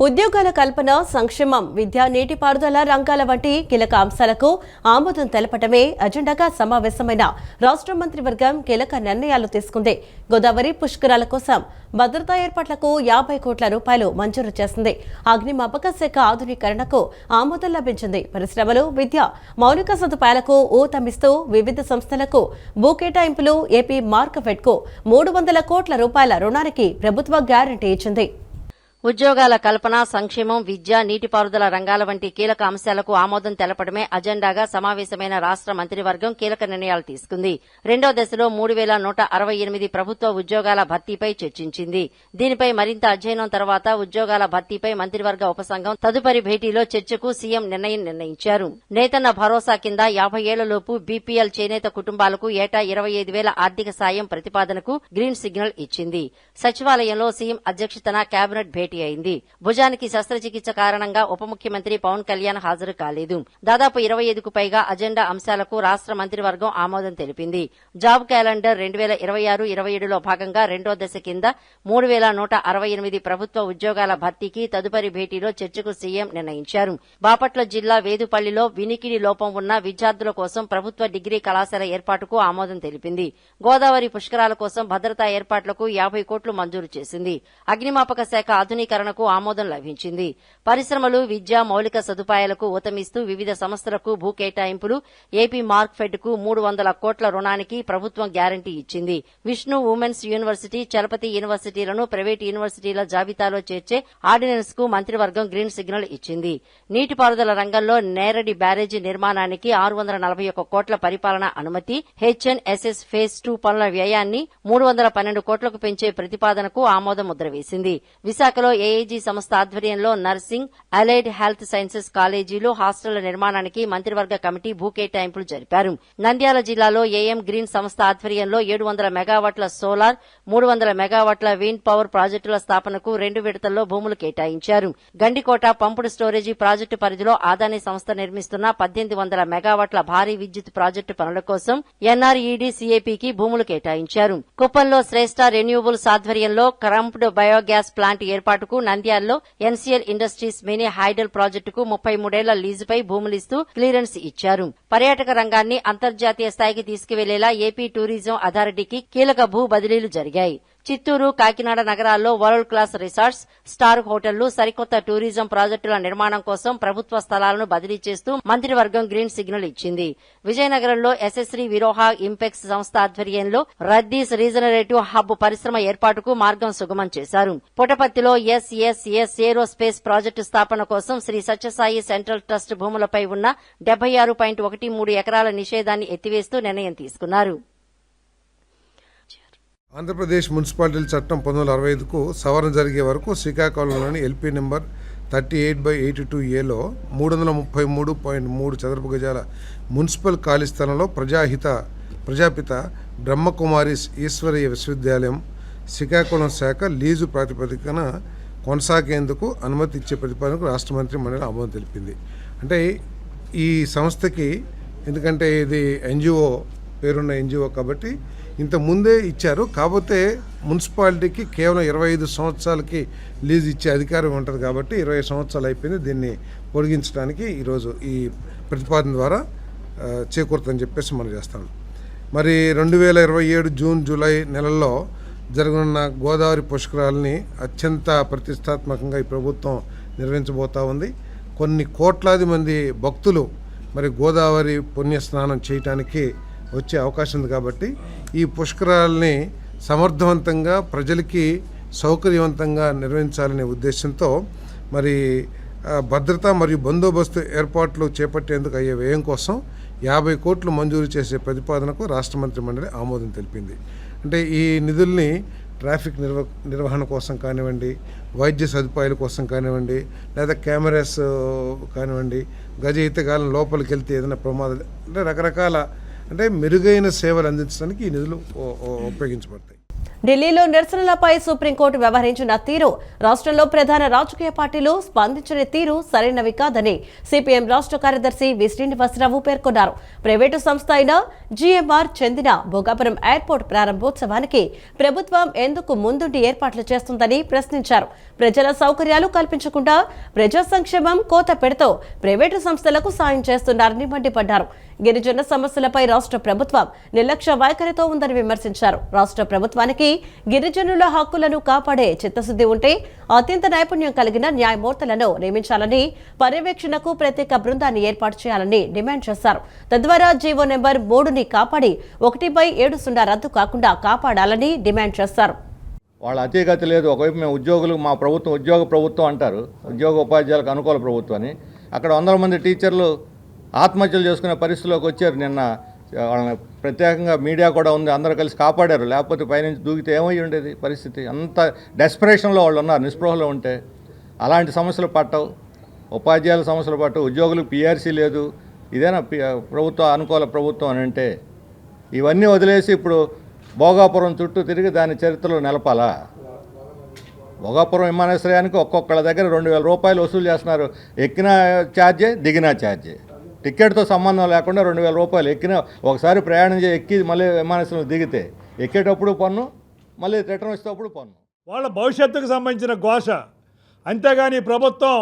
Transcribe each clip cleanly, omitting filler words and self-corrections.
ఉద్యోగాల కల్పన, సంక్షేమం, విద్య, నీటిపారుదల రంగాల వంటి కీలక అంశాలకు ఆమోదం తెలపడమే అజెండాగా సమావేశమైన రాష్ట్ర మంత్రివర్గం కీలక నిర్ణయాలు తీసుకుంది. గోదావరి పుష్కరాల కోసం భద్రతా ఏర్పాట్లకు 50 కోట్ల రూపాయలు మంజూరు చేసింది. అగ్నిమాపక శాఖ ఆధునీకరణకు ఆమోదం లభించింది. పరిశ్రమలు, విద్య, మౌలిక సదుపాయాలకు ఊతమిస్తూ వివిధ సంస్థలకు భూ కేటాయింపులు, ఏపీ మార్కెఫెడ్కు 300 కోట్ల రూపాయల రుణానికి ప్రభుత్వం గ్యారంటీ ఇచ్చింది. ఉద్యోగాల కల్పన, సంక్షేమం, విద్య, నీటిపారుదల రంగాల వంటి కీలక అంశాలకు ఆమోదం తెలపడమే అజెండాగా సమావేశమైన రాష్ట్ర మంత్రివర్గం కీలక నిర్ణయాలు తీసుకుంది. రెండో దశలో 3168 ప్రభుత్వ ఉద్యోగాల భర్తీపై చర్చించింది. దీనిపై మరింత అధ్యయనం తర్వాత ఉద్యోగాల భర్తీపై మంత్రివర్గ ఉపసంఘం తదుపరి భేటీలో చర్చకు సీఎం నిర్ణయించారు. నేతన్న భరోసా కింద 50 ఏళ్లలోపు బీపీఎల్ చేనేత కుటుంబాలకు ఏటా 25,000 ఆర్థిక సాయం ప్రతిపాదనకు గ్రీన్ సిగ్నల్ ఇచ్చింది. సచివాలయంలో సీఎం అధ్యక్షతన కేబినెట్ భేటీ అయింది. భుజానికి శస్త్రచికిత్స కారణంగా ఉప ముఖ్యమంత్రి పవన్ కళ్యాణ్ హాజరు కాలేదు. దాదాపు 25కు పైగా అజెండా అంశాలకు రాష్ట్ర మంత్రివర్గం ఆమోదం తెలిపింది. జాబ్ క్యాలెండర్ 2026-27లో భాగంగా రెండో దశ కింద 3168 ప్రభుత్వ ఉద్యోగాల భర్తీకి తదుపరి భేటీలో చర్చకు సీఎం నిర్ణయించారు. బాపట్ల జిల్లా వేదుపల్లిలో వినికిడి లోపం ఉన్న విద్యార్థుల కోసం ప్రభుత్వ డిగ్రీ కళాశాల ఏర్పాటుకు ఆమోదం తెలిపింది. గోదావరి పుష్కరాల కోసం భద్రతా ఏర్పాట్లకు 50 కోట్లు మంజూరు చేసింది. అగ్నిమాపక శాఖ ఆధునీకరణకు ఆమోదం లభించింది. పరిశ్రమలు, విద్య, మౌలిక సదుపాయాలకు ఊతమిస్తూ వివిధ సంస్థలకు భూ కేటాయింపులు, ఏపీ మార్కెఫెడ్కు 300 కోట్ల రుణానికి ప్రభుత్వం గ్యారంటీ ఇచ్చింది. విష్ణు ఉమెన్స్ యూనివర్సిటీ, చలపతి యూనివర్సిటీలను ప్రైవేటు యూనివర్సిటీల జాబితాలో చేర్చే ఆర్డినెన్స్ కు మంత్రివర్గం గ్రీన్ సిగ్నల్ ఇచ్చింది. నీటిపారుదల రంగంలో నేరడి బ్యారేజీ నిర్మాణానికి 641 కోట్ల పరిపాలన అనుమతి, హెచ్ఎన్ఎస్ఎస్ ఫేజ్ 2 పనుల వ్యయాన్ని 312 కోట్లకు పెంచే ప్రతిపాదనకు ఆమోద ముద్ర వేసింది. విశాఖలో ఏఐజీ సంస్థ ఆధ్వర్యంలో నర్సింగ్, అలైడ్ హెల్త్ సైన్సెస్ కాలేజీలు, హాస్టళ్ల నిర్మాణానికి మంత్రివర్గ కమిటీ భూ కేటాయింపులు జరిపారు. నంద్యాల జిల్లాలో ఏఎం గ్రీన్ సంస్థ ఆధ్వర్యంలో 700 మెగావాట్ల సోలార్, 300 మెగావాట్ల విండ్ పవర్ ప్రాజెక్టుల స్థాపనకు 2 విడతల్లో భూములు కేటాయించారు. గండికోట పంపుడు స్టోరేజీ ప్రాజెక్టు పరిధిలో అదానీ సంస్థ నిర్మిస్తున్న 1800 మెగావాట్ల భారీ విద్యుత్ ప్రాజెక్టు పనుల కోసం ఎన్ఆర్ఈడీ సిఏపీకి భూములు కేటాయించారు. కుప్పంలో శ్రేష్ఠ రెన్యూవబుల్స్ ఆధ్వర్యంలో క్రంప్డ్ బయోగ్యాస్ ప్లాంట్ ఏర్పాటుకు నంద్యాలలో ఎన్సీఎల్ ఇండస్ట్రీస్ మినీ హైడల్ ప్రాజెక్టుకు 33 ఏళ్ల లీజుపై భూములిస్తూ క్లియరెన్స్ ఇచ్చారు. పర్యాటక రంగాన్ని అంతర్జాతీయ స్థాయికి తీసుకువెళ్లేలా ఏపీ టూరిజం అథారిటీకి కీలక భూ బదిలీలు జరిగాయి. చిత్తూరు, కాకినాడ నగరాల్లో వరల్డ్ క్లాస్ రిసార్ట్స్, స్టార్ హోటళ్లు, సరికొత్త టూరిజం ప్రాజెక్టుల నిర్మాణం కోసం ప్రభుత్వ స్థలాలను బదిలీ చేస్తూ మంత్రివర్గం గ్రీన్ సిగ్నల్ ఇచ్చింది. విజయనగరంలో ఎస్ఎస్రీ విరోహ ఇంపెక్స్ సంస్థ ఆధ్వర్యంలో రద్దీస్ రీజనరేటివ్ హబ్ పరిశ్రమ ఏర్పాటుకు మార్గం సుగమం చేశారు. పుటపర్తిలో ఎస్ఎస్ఎస్ ఏరోస్పేస్ ప్రాజెక్టు స్థాపన కోసం శ్రీ సత్యసాయి సెంట్రల్ ట్రస్ట్ భూములపై ఉన్న 76.13 ఎకరాల నిషేధాన్ని ఎత్తివేస్తూ నిర్ణయం తీసుకున్నారు. ఆంధ్రప్రదేశ్ మున్సిపాలిటీల చట్టం 1965కు సవరణ జరిగే వరకు శ్రీకాకుళంలోని ఎల్పీ నెంబర్ 38/82Aలో 333.3 చదరపు గజాల మున్సిపల్ ఖాళీ స్థలంలో ప్రజాపిత బ్రహ్మకుమారిస్ ఈశ్వరీయ విశ్వవిద్యాలయం శ్రీకాకుళం శాఖ లీజు ప్రాతిపదికన కొనసాగేందుకు అనుమతి ఇచ్చే ప్రతిపాదనకు రాష్ట్ర మంత్రి మండలి ఆమోదం తెలిపింది. అంటే ఈ సంస్థకి, ఎందుకంటే ఇది ఎన్జిఓ పేరున్న ఎన్జిఓ కాబట్టి ఇంత ముందే ఇచ్చారు. కాకపోతే మున్సిపాలిటీకి కేవలం 25 సంవత్సరాలకి లీజ్ ఇచ్చే అధికారం ఉంటుంది కాబట్టి 20 సంవత్సరాలు అయిపోయింది. దీన్ని పొడిగించడానికి ఈరోజు ఈ ప్రతిపాదన ద్వారా చేకూరుతుందని చెప్పేసి మనం చేస్తాం. మరి 2027 జూన్, జూలై నెలల్లో జరగనున్న గోదావరి పుష్కరాలని అత్యంత ప్రతిష్టాత్మకంగా ఈ ప్రభుత్వం నిర్వహించబోతా ఉంది. కొన్ని కోట్లాది మంది భక్తులు మరి గోదావరి పుణ్యస్నానం చేయటానికి వచ్చే అవకాశం ఉంది కాబట్టి ఈ పుష్కరాలని సమర్థవంతంగా ప్రజలకి సౌకర్యవంతంగా నిర్వహించాలనే ఉద్దేశంతో మరి భద్రత మరియు బందోబస్తు ఏర్పాట్లు చేపట్టేందుకు అయ్యే వ్యయం కోసం 50 కోట్లు మంజూరు చేసే ప్రతిపాదనకు రాష్ట్ర మంత్రి మండలి ఆమోదం తెలిపింది. అంటే ఈ నిధుల్ని ట్రాఫిక్ నిర్వహణ కోసం కానివ్వండి, వైద్య సదుపాయాల కోసం కానివ్వండి, లేదా కెమెరాస్ కానివ్వండి, గజ ఈతగాలం లోపలికి వెళ్తే ఏదైనా ప్రమాదాలు, అంటే రకరకాల మెరుగైన సేవలు అందించడానికి ఈ నిధులు ఉపయోగించబడతాయి. ఢిల్లీలో నిరసనలపై సుప్రీంకోర్టు వ్యవహరించిన తీరు రాష్ట్రంలో ప్రధాన రాజకీయ పార్టీలు స్పందించిన తీరు సరైనవి కాదని సిపిఎం రాష్ట్ర కార్యదర్శి వి శ్రీనివాసరావు పేర్కొన్నారు. ప్రైవేటు సంస్థ అయిన జీఎంఆర్ చెందిన భోగాపురం ఎయిర్పోర్ట్ ప్రారంభోత్సవానికి ప్రభుత్వం ఎందుకు ముందుండి ఏర్పాట్లు చేస్తుందని ప్రశ్నించారు. ప్రజల సౌకర్యాలు కల్పించకుండా ప్రజా సంక్షేమం కోత పెడుతూ ప్రైవేటు సంస్థలకు సాయం చేస్తున్నారని మండిపడ్డారు. గిరిజన సమస్యలపై రాష్ట్ర ప్రభుత్వం నిర్లక్ష్య వైఖరితో ఉందని విమర్శించారు. రాష్ట్ర ప్రభుత్వానికి గిరిజనుల హక్కులను కాపాడే చిత్తశుద్ధి ఉంటే అత్యంత నైపుణ్యం కలిగిన న్యాయమూర్తులను నియమించాలని, పర్యవేక్షణకు ప్రత్యేక బృందాన్ని ఏర్పాటు చేయాలని డిమాండ్ చేశారు. తద్వారా జీవో నెంబర్ 3ని కాపాడి 1/7 రద్దు కాకుండా కాపాడాలని డిమాండ్ చేశారు. వాళ్ళ అతీగతి లేదు. ఒకవైపు మేము ఉద్యోగులు, మా ప్రభుత్వం ఉద్యోగ ప్రభుత్వం అంటారు, ఉద్యోగ ఉపాధ్యాయులకు అనుకూల ప్రభుత్వం అని. అక్కడ 100 మంది టీచర్లు ఆత్మహత్యలు చేసుకునే పరిస్థితిలోకి వచ్చారు. నిన్న వాళ్ళని ప్రత్యేకంగా మీడియా కూడా ఉంది, అందరూ కలిసి కాపాడారు. లేకపోతే పైనుంచి దూకితే ఏమై ఉండేది పరిస్థితి. అంత డెస్పరేషన్లో వాళ్ళు ఉన్నారు, నిస్పృహలో ఉంటే. అలాంటి సమస్యలు పట్టవు, ఉపాధ్యాయుల సమస్యలు పట్టవు, ఉద్యోగులకు పిఆర్సీ లేదు. ఇదేనా ప్రభుత్వం అనుకూల ప్రభుత్వం అని అంటే? ఇవన్నీ వదిలేసి ఇప్పుడు భోగాపురం చుట్టూ తిరిగి దాని చరిత్రలో నిలపాలా? భోగాపురం విమానాశ్రయానికి ఒక్కొక్కళ్ళ దగ్గర 2,000 రూపాయలు వసూలు చేస్తున్నారు. ఎక్కిన ఛార్జే, దిగిన ఛార్జే. టికెట్తో సంబంధం లేకుండా 2,000 రూపాయలు. ఎక్కిన ఒకసారి ప్రయాణం ఎక్కి మళ్ళీ విమానాశ్రయం దిగితే ఎక్కేటప్పుడు పన్ను, మళ్ళీ రిటర్న్ వచ్చేటప్పుడు పన్ను. వాళ్ళ భవిష్యత్తుకు సంబంధించిన ఘోష. అంతేగాని ప్రభుత్వం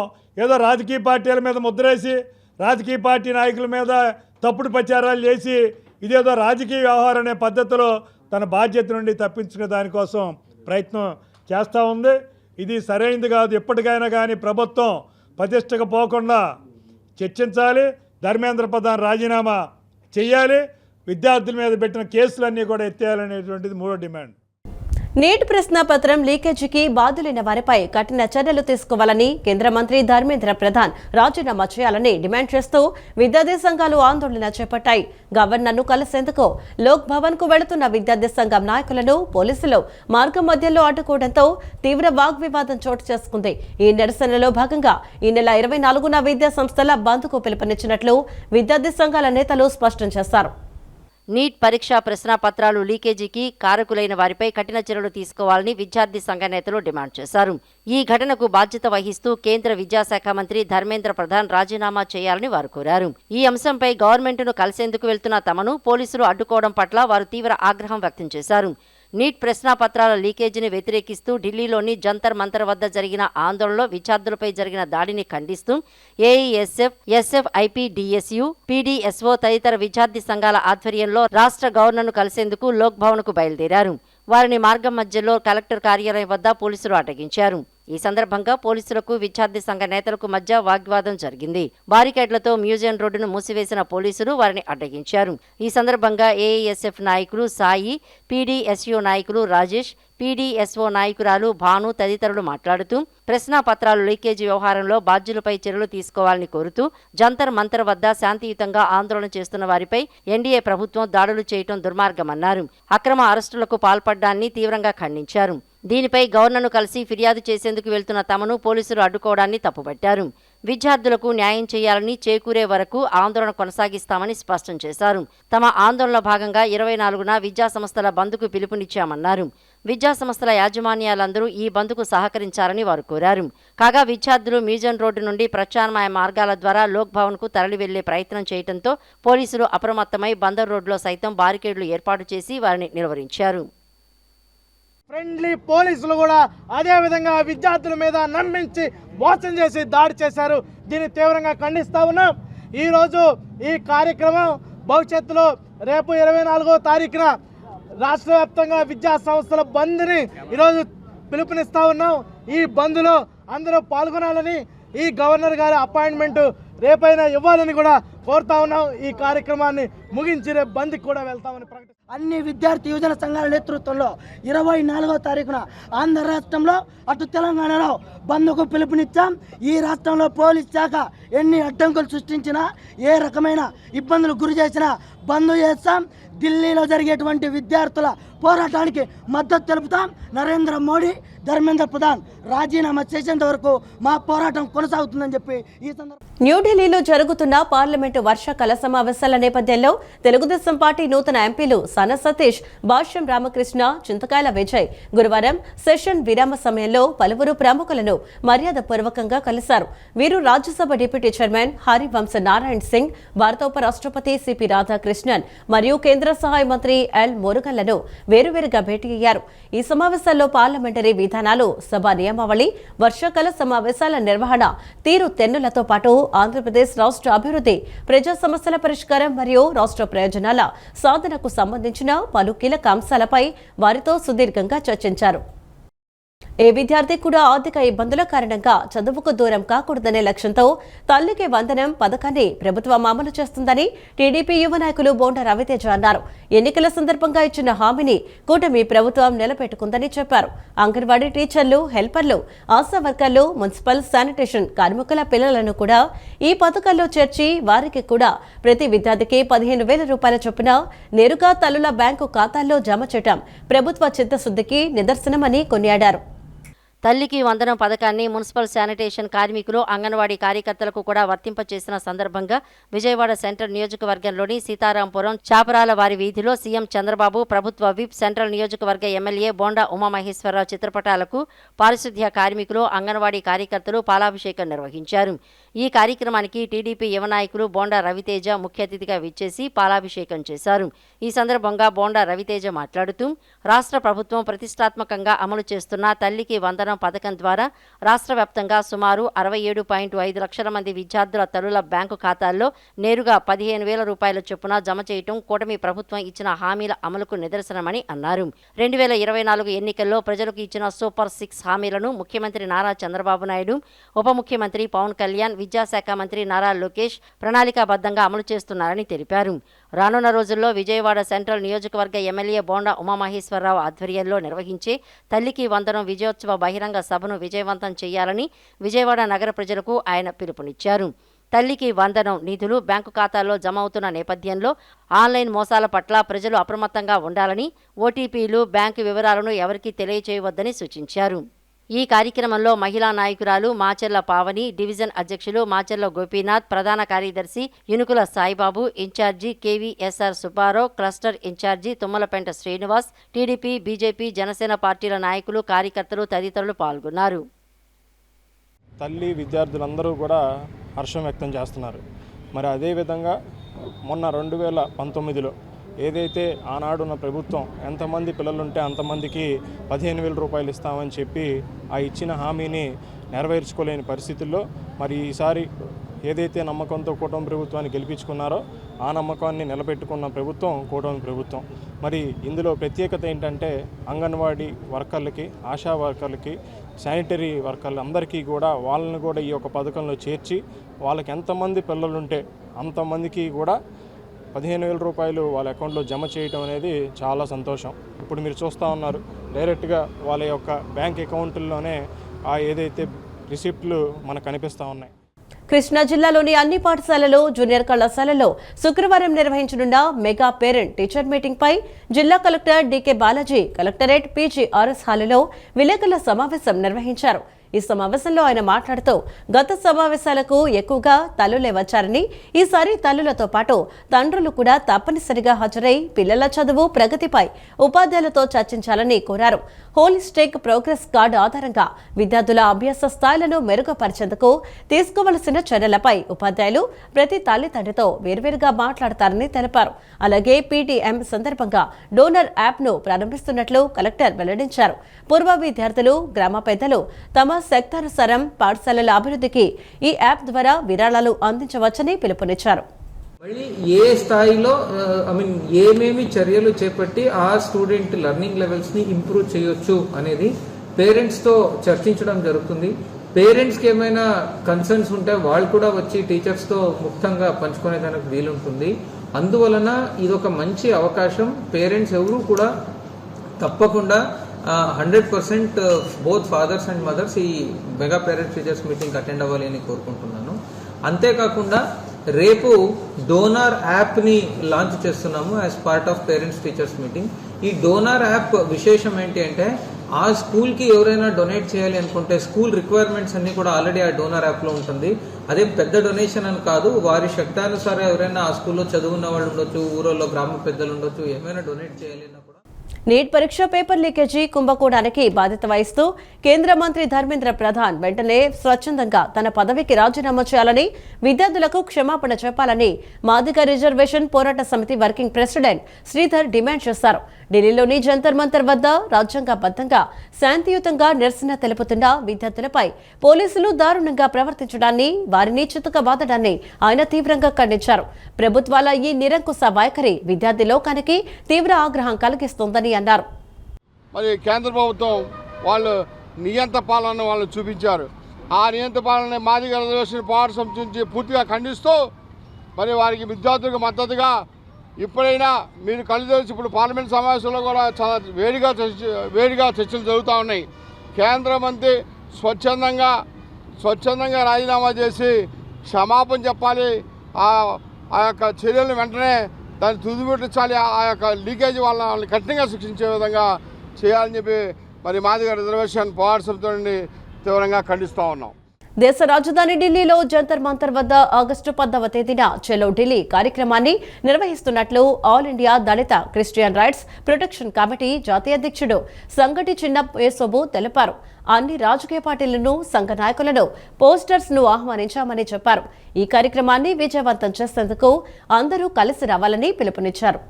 ఏదో రాజకీయ పార్టీల మీద ముద్రేసి, రాజకీయ పార్టీ నాయకుల మీద తప్పుడు ప్రచారాలు చేసి, ఇదేదో రాజకీయ వ్యవహారం అనే పద్ధతిలో తన బాధ్యత నుండి తప్పించుకునే దానికోసం ప్రయత్నం చేస్తూ ఉంది. ఇది సరైనది కాదు. ఎప్పటికైనా కానీ ప్రభుత్వం ప్రతిష్టకు పోకుండా చర్చించాలి. ధర్మేంద్ర ప్రధాన్ రాజీనామా చేయాలి. విద్యార్థుల మీద పెట్టిన కేసులన్నీ కూడా ఎత్తేయాలనేటువంటిది 3వ డిమాండ్. నీట్ ప్రశ్నపత్రం లీకేజీకి బాధ్యులైన వారిపై కఠిన చర్యలు తీసుకోవాలని కేంద్ర మంత్రి ధర్మేంద్ర ప్రధాన్ రాజీనామా చేయాలని డిమాండ్ చేస్తూ విద్యార్థి సంఘాలు ఆందోళన చేపట్టాయి. గవర్నర్ను కలిసేందుకు లోక్ భవన్ కు వెళుతున్న విద్యార్థి సంఘం నాయకులను పోలీసులు మార్గం మధ్యలో అడ్డుకోవడంతో తీవ్ర వాగ్వివాదం చోటు చేసుకుంది. ఈ నిరసనలో భాగంగా ఈ నెల 24న విద్యా సంస్థల బంద్కు పిలుపునిచ్చినట్లు విద్యార్థి సంఘాల నేతలు స్పష్టం చేశారు. నీట్ పరీక్షా ప్రశ్నాపత్రాలు లీకేజీకి కారకులైన వారిపై కఠిన చర్యలు తీసుకోవాలని విద్యార్థి సంఘ నేతలు డిమాండ్ చేశారు. ఈ ఘటనకు బాధ్యత వహిస్తూ కేంద్ర విద్యాశాఖ మంత్రి ధర్మేంద్ర ప్రధాన్ రాజీనామా చేయాలని వారు కోరారు. ఈ అంశంపై గవర్నమెంట్ను కలిసేందుకు వెళ్తున్న తమను పోలీసులు అడ్డుకోవడం పట్ల వారు తీవ్ర ఆగ్రహం వ్యక్తం చేశారు. నీట్ ప్రశ్నాపత్రాల లీకేజీని వ్యతిరేకిస్తూ ఢిల్లీలోని జంతర్ మంతర్ వద్ద జరిగిన ఆందోళనలో విద్యార్థులపై జరిగిన దాడిని ఖండిస్తూ ఏఐఎస్ఎఫ్, ఎస్ఎఫ్ఐపి, డిఎస్యు, పీడీఎస్ఓ తదితర విద్యార్థి సంఘాల ఆధ్వర్యంలో రాష్ట్ర గవర్నర్ను కలిసేందుకు లోక్ భవన్కు బయలుదేరారు. వారిని మార్గం మధ్యలో కలెక్టర్ కార్యాలయం వద్ద పోలీసులు అడ్డగించారు. ఈ సందర్భంగా పోలీసులకు విద్యార్థి సంఘ నేతలకు మధ్య వాగ్వాదం జరిగింది. బారికేడ్లతో మ్యూజియం రోడ్డును మూసివేసిన పోలీసులు వారిని అడ్డగించారు. ఈ సందర్భంగా ఏఐఎస్ఎఫ్ నాయకులు సాయి, పీడీఎస్యు నాయకులు రాజేష్, పీడీఎస్ఓ నాయకురాలు భాను తదితరులు మాట్లాడుతూ ప్రశ్నాపత్రాలు లీకేజీ వ్యవహారంలో బాధ్యులపై చర్యలు తీసుకోవాలని కోరుతూ జంతర్ మంతర్ వద్ద శాంతియుతంగా ఆందోళన చేస్తున్న వారిపై ఎన్డీఏ ప్రభుత్వం దాడులు చేయడం దుర్మార్గమన్నారు. అక్రమ అరెస్టులకు పాల్పడ్డాన్ని తీవ్రంగా ఖండించారు. దీనిపై గవర్నర్ను కలిసి ఫిర్యాదు చేసేందుకు వెళ్తున్న తమను పోలీసులు అడ్డుకోవడాన్ని తప్పుపట్టారు. విద్యార్థులకు న్యాయం చేయాలని, చేకూరే వరకు ఆందోళన కొనసాగిస్తామని స్పష్టం చేశారు. తమ ఆందోళనలో భాగంగా 24న విద్యాసంస్థల బంద్కు పిలుపునిచ్చామన్నారు. విద్యాసంస్థల యాజమాన్యాలందరూ ఈ బంద్కు సహకరించాలని వారు కోరారు. కాగా విద్యార్థులు మ్యూజియం రోడ్డు నుండి ప్రత్యామ్నాయ మార్గాల ద్వారా లోక్ భవన్కు తరలి వెళ్లే ప్రయత్నం చేయడంతో పోలీసులు అప్రమత్తమై బందర్ రోడ్లో సైతం బారికేడ్లు ఏర్పాటు చేసి వారిని నిలువరించారు. ఫ్రెండ్లీ పోలీసులు కూడా అదే విధంగా విద్యార్థుల మీద నమ్మించి మోసం చేసి దాడి చేశారు. దీన్ని తీవ్రంగా ఖండిస్తా ఉన్నాం. ఈరోజు ఈ కార్యక్రమం భవిష్యత్తులో రేపు 24వ తారీఖున రాష్ట్ర వ్యాప్తంగా విద్యా సంస్థల బంద్ని ఈరోజు పిలుపునిస్తా ఉన్నాం. ఈ బంద్లో అందరూ పాల్గొనాలని, ఈ గవర్నర్ గారి అపాయింట్మెంట్ రేపైనా ఇవ్వాలని కూడా కోరుతా ఉన్నాం. ఈ కార్యక్రమాన్ని ముగించి రేపు బంద్కి కూడా వెళ్తామని ప్రకటిస్తాం. అన్ని విద్యార్థి యువజన సంఘాల నేతృత్వంలో 24వ తారీఖున ఆంధ్ర రాష్ట్రంలో అటు తెలంగాణలో బంద్కు పిలుపునిచ్చాం. ఈ రాష్ట్రంలో పోలీస్ శాఖ ఎన్ని అడ్డంకులు సృష్టించినా, ఏ రకమైన ఇబ్బందులు గురి చేసినా బంద్ చేస్తాం. ఢిల్లీలో జరిగేటువంటి విద్యార్థుల పోరాటానికి మద్దతు తెలుపుతాం. నరేంద్ర మోడీ, ధర్మేంద్ర ప్రధాన్ రాజీనామా చేసేంత వరకు మా పోరాటం కొనసాగుతుందని చెప్పి ఈ సందర్భంగా న్యూఢిల్లీలో జరుగుతున్న పార్లమెంటు వర్షాకాల సమావేశాల నేపథ్యంలో తెలుగుదేశం పార్టీ నూతన ఎంపీలు సన సతీష్, భాష్యం రామకృష్ణ, చింతకాయల విజయ్ గురువారం సెషన్ విరామ సమయంలో పలువురు ప్రముఖులను మర్యాదపూర్వకంగా కలిశారు. వీరు రాజ్యసభ డిప్యూటీ చైర్మన్ హరివంశ నారాయణ్ సింగ్, భారత ఉపరాష్ట్రపతి సిపి రాధాకృష్ణన్ మరియు కేంద్ర సహాయ మంత్రి ఎల్ మురుగన్లను వేరువేరుగా భేటీ అయ్యారు. ఈ సమావేశాల్లో పార్లమెంటరీ విధానాలు, సభ నియమావళి, వర్షాకాల సమావేశాల నిర్వహణ తీరు తెన్నులతో పాటు ఆంధ్రప్రదేశ్ రాష్ట్ర అభివృద్ధి, ప్రజా సమస్యల పరిష్కారం మరియు రాష్ట్ర ప్రయోజనాల సాధనకు సంబంధించిన పలు కీలక అంశాలపై వారితో సుదీర్ఘంగా చర్చించారు. ఏ విద్యార్థి కూడా ఆర్థిక ఇబ్బందుల కారణంగా చదువుకు దూరం కాకూడదనే లక్ష్యంతో తల్లికి వందనం పథకాన్ని ప్రభుత్వం అమలు చేస్తుందని టీడీపీ యువ నాయకులు బోండా రవితేజ అన్నారు. ఎన్నికల సందర్భంగా ఇచ్చిన హామీని కూటమి ప్రభుత్వం నిలబెట్టుకుందని చెప్పారు. అంగన్వాడీ టీచర్లు, హెల్పర్లు, ఆశా వర్కర్లు, మున్సిపల్ శానిటేషన్ కార్మికుల పిల్లలను కూడా ఈ పథకాల్లో చేర్చి వారికి కూడా ప్రతి విద్యార్థికి 15,000 రూపాయల చొప్పున నేరుగా తల్లుల బ్యాంకు ఖాతాల్లో జమ చేయడం ప్రభుత్వ చిత్తశుద్ధికి నిదర్శనమని కొనియాడారు. తల్లికి వందనం పథకాన్ని మున్సిపల్ శానిటేషన్ కార్మికులు, అంగన్వాడీ కార్యకర్తలకు కూడా వర్తింపచేసిన సందర్భంగా విజయవాడ సెంట్రల్ నియోజకవర్గంలోని సీతారాంపురం చాపరాల వారి వీధిలో సీఎం చంద్రబాబు, ప్రభుత్వ విప్, సెంట్రల్ నియోజకవర్గ ఎమ్మెల్యే బోండా ఉమామహేశ్వరరావు చిత్రపటాలకు పారిశుద్ధ్య కార్మికులు, అంగన్వాడీ కార్యకర్తలు పాలాభిషేకం నిర్వహించారు. ఈ కార్యక్రమానికి టీడీపీ యువ నాయకులు బోండా రవితేజ ముఖ్య అతిథిగా విచ్చేసి పాలాభిషేకం చేశారు. ఈ సందర్భంగా బోండా రవితేజ మాట్లాడుతూ రాష్ట్ర ప్రభుత్వం ప్రతిష్టాత్మకంగా అమలు చేస్తున్న తల్లికి వందనం పథకం ద్వారా రాష్ట్ర వ్యాప్తంగా సుమారు 67.5 లక్షల మంది విద్యార్థుల తల్లుల బ్యాంకు ఖాతాల్లో నేరుగా 15,000 రూపాయల చొప్పున జమ చేయటం కూటమి ప్రభుత్వం ఇచ్చిన హామీల అమలుకు నిదర్శనమని అన్నారు. 2024 ఎన్నికల్లో ప్రజలకు ఇచ్చిన సూపర్ 6 హామీలను ముఖ్యమంత్రి నారా చంద్రబాబు నాయుడు, ఉప ముఖ్యమంత్రి పవన్ కళ్యాణ్, విద్యాశాఖ మంత్రి నారా లోకేష్ ప్రణాళికాబద్ధంగా అమలు చేస్తున్నారని తెలిపారు. రానున్న రోజుల్లో విజయవాడ సెంట్రల్ నియోజకవర్గ ఎమ్మెల్యే బోండా ఉమామహేశ్వరరావు ఆధ్వర్యంలో నిర్వహించే తల్లికి వందనం విజయోత్సవ బహిరంగ సభను విజయవంతం చేయాలని విజయవాడ నగర ప్రజలకు ఆయన పిలుపునిచ్చారు. తల్లికి వందనం నిధులు బ్యాంకు ఖాతాల్లో జమ అవుతున్న నేపథ్యంలో ఆన్లైన్ మోసాల పట్ల ప్రజలు అప్రమత్తంగా ఉండాలని, ఓటీపీలు, బ్యాంకు వివరాలను ఎవరికీ తెలియచేయవద్దని సూచించారు. ఈ కార్యక్రమంలో మహిళా నాయకురాలు మాచెర్ల పావని, డివిజన్ అధ్యక్షులు మాచెర్ల గోపీనాథ్, ప్రధాన కార్యదర్శి Yunukula Saibabu, incharge KVSR Subbarao, cluster incharge Thummalapenta Srinivas, TDP, BJP, Janasena పార్టీల నాయకులు, కార్యకర్తలు తదితరులు పాల్గొన్నారు. తల్లి విద్యార్థులందరూ కూడా హర్షం వ్యక్తం చేస్తున్నారు. మరి అదేవిధంగా మొన్న 2019లో ఏదైతే ఆనాడున్న ప్రభుత్వం ఎంతమంది పిల్లలుంటే అంతమందికి 15,000 రూపాయలు ఇస్తామని చెప్పి ఆ ఇచ్చిన హామీని నెరవేర్చుకోలేని పరిస్థితుల్లో మరి ఈసారి ఏదైతే నమ్మకంతో కూటమి ప్రభుత్వాన్ని గెలిపించుకున్నారో ఆ నమ్మకాన్ని నిలబెట్టుకున్న ప్రభుత్వం కూటమి ప్రభుత్వం. మరి ఇందులో ప్రత్యేకత ఏంటంటే అంగన్వాడీ వర్కర్లకి, ఆశా వర్కర్లకి, శానిటరీ వర్కర్లు అందరికీ కూడా వాళ్ళని కూడా ఈ యొక్క పథకంలో చేర్చి వాళ్ళకి ఎంతమంది పిల్లలుంటే అంతమందికి కూడా 15,000 రూపాయలు వాళ్ళ అకౌంట్లో జమ చేయడం అనేది చాలా సంతోషం. ఇప్పుడు మీరు చూస్తూ ఉన్నారు, డైరెక్ట్గా వాళ్ళ యొక్క బ్యాంక్ అకౌంట్లోనే ఆ ఏదైతే రిసిప్ట్లు మనకు కనిపిస్తూ ఉన్నాయి. కృష్ణా జిల్లాలోని అన్ని పాఠశాలలు, జూనియర్ కళాశాలలో శుక్రవారం నిర్వహించనున్న మెగా పేరెంట్ టీచర్ మీటింగ్ పై జిల్లా collector DK Balaji collectorate PGRS హాలులో విలేకరుల సమావేశం నిర్వహించారు. ఈ సమావేశంలో ఆయన మాట్లాడుతూ గత సమావేశాలకు ఎక్కువగా తల్లులే వచ్చారని, ఈసారి తల్లులతో పాటు తండ్రులు కూడా తప్పనిసరిగా హాజరై పిల్లల చదువు ప్రగతిపై ఉపాధ్యాయులతో చర్చించాలని కోరారు. హోలిస్టిక్ ప్రోగ్రెస్ కార్డు ఆధారంగా విద్యార్థుల అభ్యాస స్థాయిలను మెరుగుపరిచేందుకు తీసుకోవలసిన చర్యలపై ఉపాధ్యాయులు ప్రతి తల్లిదండ్రితో వేర్వేరుగా మాట్లాడతారని తెలిపారు. అలాగే పీటీఎం సందర్భంగా డోనర్ యాప్ను ప్రారంభిస్తున్నట్లు కలెక్టర్ వెల్లడించారు. పూర్వ విద్యార్థులు, గ్రామ పెద్దలు తమ శక్తానుసారం పాఠశాలల అభివృద్ధికి ఈ యాప్ ద్వారా విరాళాలు అందించవచ్చని పిలుపునిచ్చారు. మళ్ళీ ఏ స్థాయిలో ఏమేమి చర్యలు చేపట్టి ఆ స్టూడెంట్ లెర్నింగ్ లెవెల్స్ని ఇంప్రూవ్ చేయొచ్చు అనేది పేరెంట్స్తో చర్చించడం జరుగుతుంది. పేరెంట్స్కి ఏమైనా కన్సర్న్స్ ఉంటే వాళ్ళు కూడా వచ్చి టీచర్స్తో ముక్తంగా పంచుకునేదానికి వీలుంటుంది. అందువలన ఇదొక మంచి అవకాశం. పేరెంట్స్ ఎవరూ కూడా తప్పకుండా 100% బోత్ ఫాదర్స్ అండ్ మదర్స్ ఈ mega parents teachers meeting attend అవ్వాలి అని కోరుకుంటున్నాను. అంతేకాకుండా రేపు డోనార్ యాప్ని లాంచ్ చేస్తున్నాము as part of parents teachers meeting. ఈ డోనార్ యాప్ విశేషం ఏంటి అంటే ఆ స్కూల్కి ఎవరైనా డొనేట్ చేయాలి అనుకుంటే స్కూల్ రిక్వైర్మెంట్స్ అన్ని కూడా ఆల్రెడీ ఆ డోనర్ యాప్లో ఉంటుంది. అదేం పెద్ద డొనేషన్ అని కాదు, వారి శక్తానుసారం ఎవరైనా ఆ స్కూల్లో చదువున్న వాళ్ళు ఉండొచ్చు, ఊరోళ్ళో గ్రామ పెద్దలు ఉండొచ్చు, ఏమైనా డొనేట్ చేయాలి అన్నా కూడా. నీట్ పరీక్ష పేపర్ లీకేజీ కుంభకోణానికి బాధ్యత వహిస్తూ కేంద్ర మంత్రి ధర్మేంద్ర ప్రధాన్ వెంటనే స్వచ్ఛందంగా తన పదవికి రాజీనామా చేయాలని, విద్యార్థులకు క్షమాపణ చెప్పాలని మాదిగ రిజర్వేషన్ పోరాట సమితి వర్కింగ్ ప్రెసిడెంట్ శ్రీధర్ డిమాండ్ చేశారు. ఢిల్లీలోని జంతర్ మంతర్ వద్ద రాజ్యాంగబద్ధంగా శాంతియుతంగా నిరసన తెలుపుతున్న విద్యార్థులపై పోలీసులు దారుణంగా ప్రవర్తించడాన్ని, వారిని చితకబాదడాన్ని ఆయన తీవ్రంగా ఖండించారు. ప్రభుత్వాల ఈ నిరంకుశ వైఖరి విద్యార్థి లోకానికి తీవ్ర ఆగ్రహం కలిగిస్తోందని అన్నారు. మరి కేంద్ర ప్రభుత్వం వాళ్ళు నియంత పాలన వాళ్ళు చూపించారు. ఆ నియంత పాలన మాదిగ రిజర్వేషన్ పోరాట సమితి నుంచి పూర్తిగా ఖండిస్తూ మరి వారికి విద్యార్థులకు మద్దతుగా ఇప్పుడైనా మీరు కళ్ళు తెరిచి, ఇప్పుడు పార్లమెంట్ సమావేశంలో కూడా చాలా వేడిగా చర్చలు జరుగుతూ ఉన్నాయి. కేంద్ర మంత్రి స్వచ్ఛందంగా రాజీనామా చేసి క్షమాపణ చెప్పాలి. ఆ యొక్క చర్యలను వెంటనే దాన్ని తుదిపెట్టించాలి. ఆ యొక్క లీకేజీ వాళ్ళని కఠినంగా శిక్షించే విధంగా చేయాలని చెప్పి మరి మాదిగ రిజర్వేషన్ పోరాట సమితి నుండి తీవ్రంగా ఖండిస్తూ ఉన్నాం. దేశ రాజధాని ఢిల్లీలో జంతర్ మంతర్ వద్ద ఆగస్టు 10వ తేదీన చలో ఢిల్లీ కార్యక్రమాన్ని నిర్వహిస్తున్నట్లు ఆల్ ఇండియా దళిత క్రిస్టియన్ రైట్స్ ప్రొటెక్షన్ కమిటీ జాతీయ అధ్యక్షుడు సంగటి చిన్న యేసోబు తెలిపారు. అన్ని రాజకీయ పార్టీలను, సంఘ నాయకులను, పోస్టర్స్ ను ఆహ్వానించామని చెప్పారు. ఈ కార్యక్రమాన్ని విజయవంతం చేసేందుకు అందరూ కలిసి రావాలని పిలుపునిచ్చారు.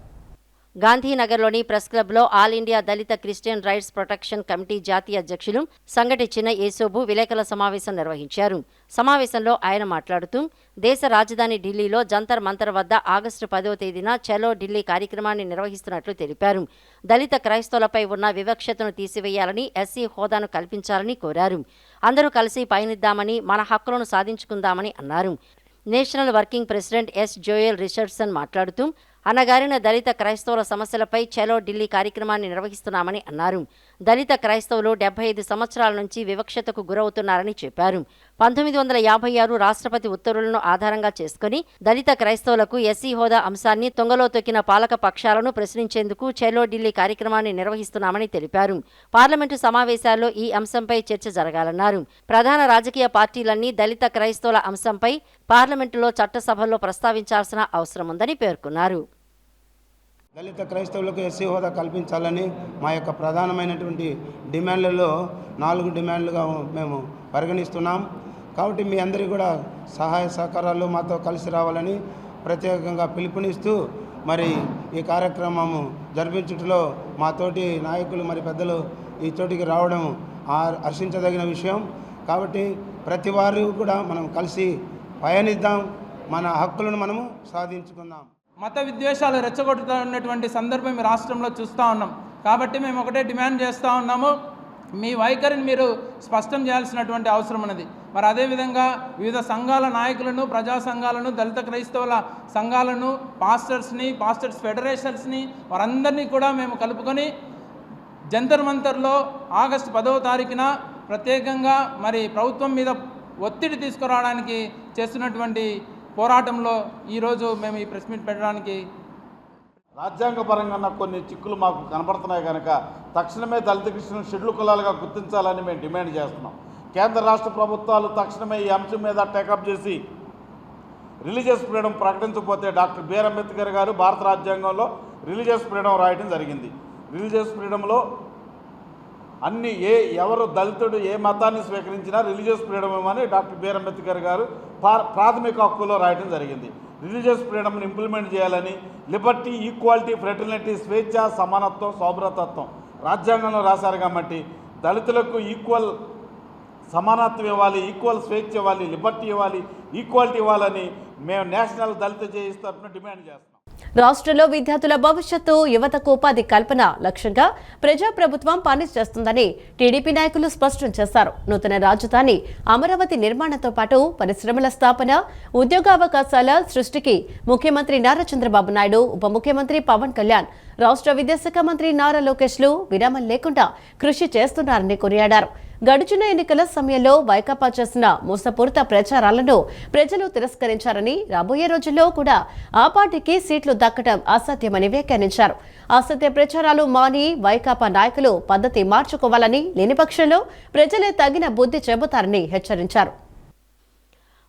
గాంధీనగర్లోని ప్రెస్ క్లబ్లో ఆల్ ఇండియా దళిత క్రిస్టియన్ రైట్స్ ప్రొటెక్షన్ కమిటీ జాతీయ అధ్యక్షులు సంగటి చిన్న యేసోబు విలేకరుల సమావేశం నిర్వహించారు. సమావేశంలో ఆయన మాట్లాడుతూ దేశ రాజధాని ఢిల్లీలో జంతర్ మంతర్ వద్ద ఆగస్టు 10వ తేదీన చలో ఢిల్లీ కార్యక్రమాన్ని నిర్వహిస్తున్నట్లు తెలిపారు. దళిత క్రైస్తవులపై ఉన్న వివక్షతను తీసివేయాలని, ఎస్సీ హోదాను కల్పించాలని కోరారు. అందరూ కలిసి పయనిద్దామని, మన హక్కులను సాధించుకుందామని అన్నారు. National working president S Joel Richardson మాట్లాడుతూ అణగారిన దళిత క్రైస్తవుల సమస్యలపై చలో ఢిల్లీ కార్యక్రమాన్ని నిర్వహిస్తున్నామని అన్నారు. దళిత క్రైస్తవులు 75 సంవత్సరాల నుంచి వివక్షతకు గురవుతున్నారని చెప్పారు. 1956 రాష్ట్రపతి ఉత్తర్వులను ఆధారంగా చేసుకుని దళిత క్రైస్తవులకు ఎస్సీ హోదా అంశాన్ని తొంగలో తొక్కిన పాలక పక్షాలను ప్రశ్నించేందుకు చలో ఢిల్లీ కార్యక్రమాన్ని నిర్వహిస్తున్నామని తెలిపారు. పార్లమెంటు సమావేశాల్లో ఈ అంశంపై చర్చ జరగాలన్నారు. ప్రధాన రాజకీయ పార్టీలన్నీ దళిత క్రైస్తవుల అంశంపై పార్లమెంటులో చట్టసభల్లో ప్రస్తావించాల్సిన అవసరం ఉందని పేర్కొన్నారు. దళిత క్రైస్తవులకు ఎస్సీ హోదా కల్పించాలని మా యొక్క ప్రధానమైనటువంటి డిమాండ్లలో 4 డిమాండ్లుగా మేము పరిగణిస్తున్నాం. కాబట్టి మీ అందరికీ కూడా సహాయ సహకారాలు మాతో కలిసి రావాలని ప్రత్యేకంగా పిలుపునిస్తూ మరి ఈ కార్యక్రమము జరిపించడంలో మా తోటి నాయకులు మరి పెద్దలు ఈ చోటికి రావడం హర్షించదగిన విషయం. కాబట్టి ప్రతి వారు కూడా మనం కలిసి పయనిద్దాం, మన హక్కులను మనము సాధించుకుందాం. మత విద్వేషాలు రెచ్చగొట్టుతున్నటువంటి సందర్భం ఈ రాష్ట్రంలో చూస్తూ ఉన్నాం. కాబట్టి మేము ఒకటే డిమాండ్ చేస్తూ ఉన్నాము, మీ వైఖరిని మీరు స్పష్టం చేయాల్సినటువంటి అవసరం ఉన్నది. మరి అదేవిధంగా వివిధ సంఘాల నాయకులను, ప్రజా సంఘాలను, దళిత క్రైస్తవుల సంఘాలను, పాస్టర్స్ ఫెడరేషన్స్ని వారందరినీ కూడా మేము కలుపుకొని జంతర్ మంతర్లో ఆగస్టు 10వ తారీఖున ప్రత్యేకంగా మరి ప్రభుత్వం మీద ఒత్తిడి తీసుకురావడానికి చేస్తున్నటువంటి పోరాటంలో ఈరోజు మేము ఈ ప్రెస్ మీట్ పెట్టడానికి రాజ్యాంగపరంగా కొన్ని చిక్కులు మాకు కనపడుతున్నాయి కనుక తక్షణమే దళిత క్రిస్టియన్ షెడ్యూల్ కులాలుగా గుర్తించాలని మేము డిమాండ్ చేస్తున్నాం. కేంద్ర రాష్ట్ర ప్రభుత్వాలు తక్షణమే ఈ అంశం మీద టేకప్ చేసి రిలీజియస్ ఫ్రీడమ్ ప్రకటించకపోతే డాక్టర్ బిఆర్ అంబేద్కర్ గారు భారత రాజ్యాంగంలో రిలీజియస్ ఫ్రీడమ్ రాయడం జరిగింది. రిలీజియస్ ఫ్రీడమ్లో అన్ని ఎవరు దళితుడు ఏ మతాన్ని స్వీకరించినా రిలీజియస్ ఫ్రీడమ్ ఏమని డాక్టర్ బిఆర్ అంబేద్కర్ గారు ప్రాథమిక హక్కులో రాయడం జరిగింది. రిలీజియస్ ఫ్రీడమ్ని ఇంప్లిమెంట్ చేయాలని, లిబర్టీ, ఈక్వాలిటీ, ఫ్రెటర్నిటీ, స్వేచ్ఛ, సమానత్వం, సౌభ్రతత్వం రాజ్యాంగంలో రాశారు. కాబట్టి దళితులకు ఈక్వల్ సమానత్వం ఇవ్వాలి, ఈక్వల్ స్వేచ్ఛ ఇవ్వాలి, లిబర్టీ ఇవ్వాలి, ఈక్వాలిటీ ఇవ్వాలని మేము నేషనల్ దళిత జేఏసీ తరఫున డిమాండ్ చేస్తున్నాం. రాష్ట్రంలో విద్యార్థుల భవిష్యత్తు, యువతకు ఉపాధి కల్పన లక్ష్యంగా ప్రజాప్రభుత్వం పనిచేస్తుందని టీడీపీ నాయకులు స్పష్టం చేశారు. నూతన రాజధాని అమరావతి నిర్మాణంతో పాటు పరిశ్రమల స్థాపన, ఉద్యోగావకాశాల సృష్టికి ముఖ్యమంత్రి నారా చంద్రబాబు నాయుడు, ఉప ముఖ్యమంత్రి పవన్ కళ్యాణ్, రాష్ట్ర విద్యాశాఖ మంత్రి నారా లోకేష్లు విరామం లేకుండా కృషి చేస్తున్నారని కొనియాడారు. గడిచిన ఎన్నికల సమయంలో వైకాపా చేసిన మోసపూరిత ప్రచారాలను ప్రజలు తిరస్కరించారని రాబోయే రోజుల్లో కూడా ఆ పార్టీకి సీట్లు దక్కడం అసాధ్యమని వ్యాఖ్యానించారు. అసత్య ప్రచారాలు మాని వైకాపా నాయకులు పద్ధతి మార్చుకోవాలని, లేని పక్షంలో ప్రజలే తగిన బుద్ధి చెబుతారని హెచ్చరించారు.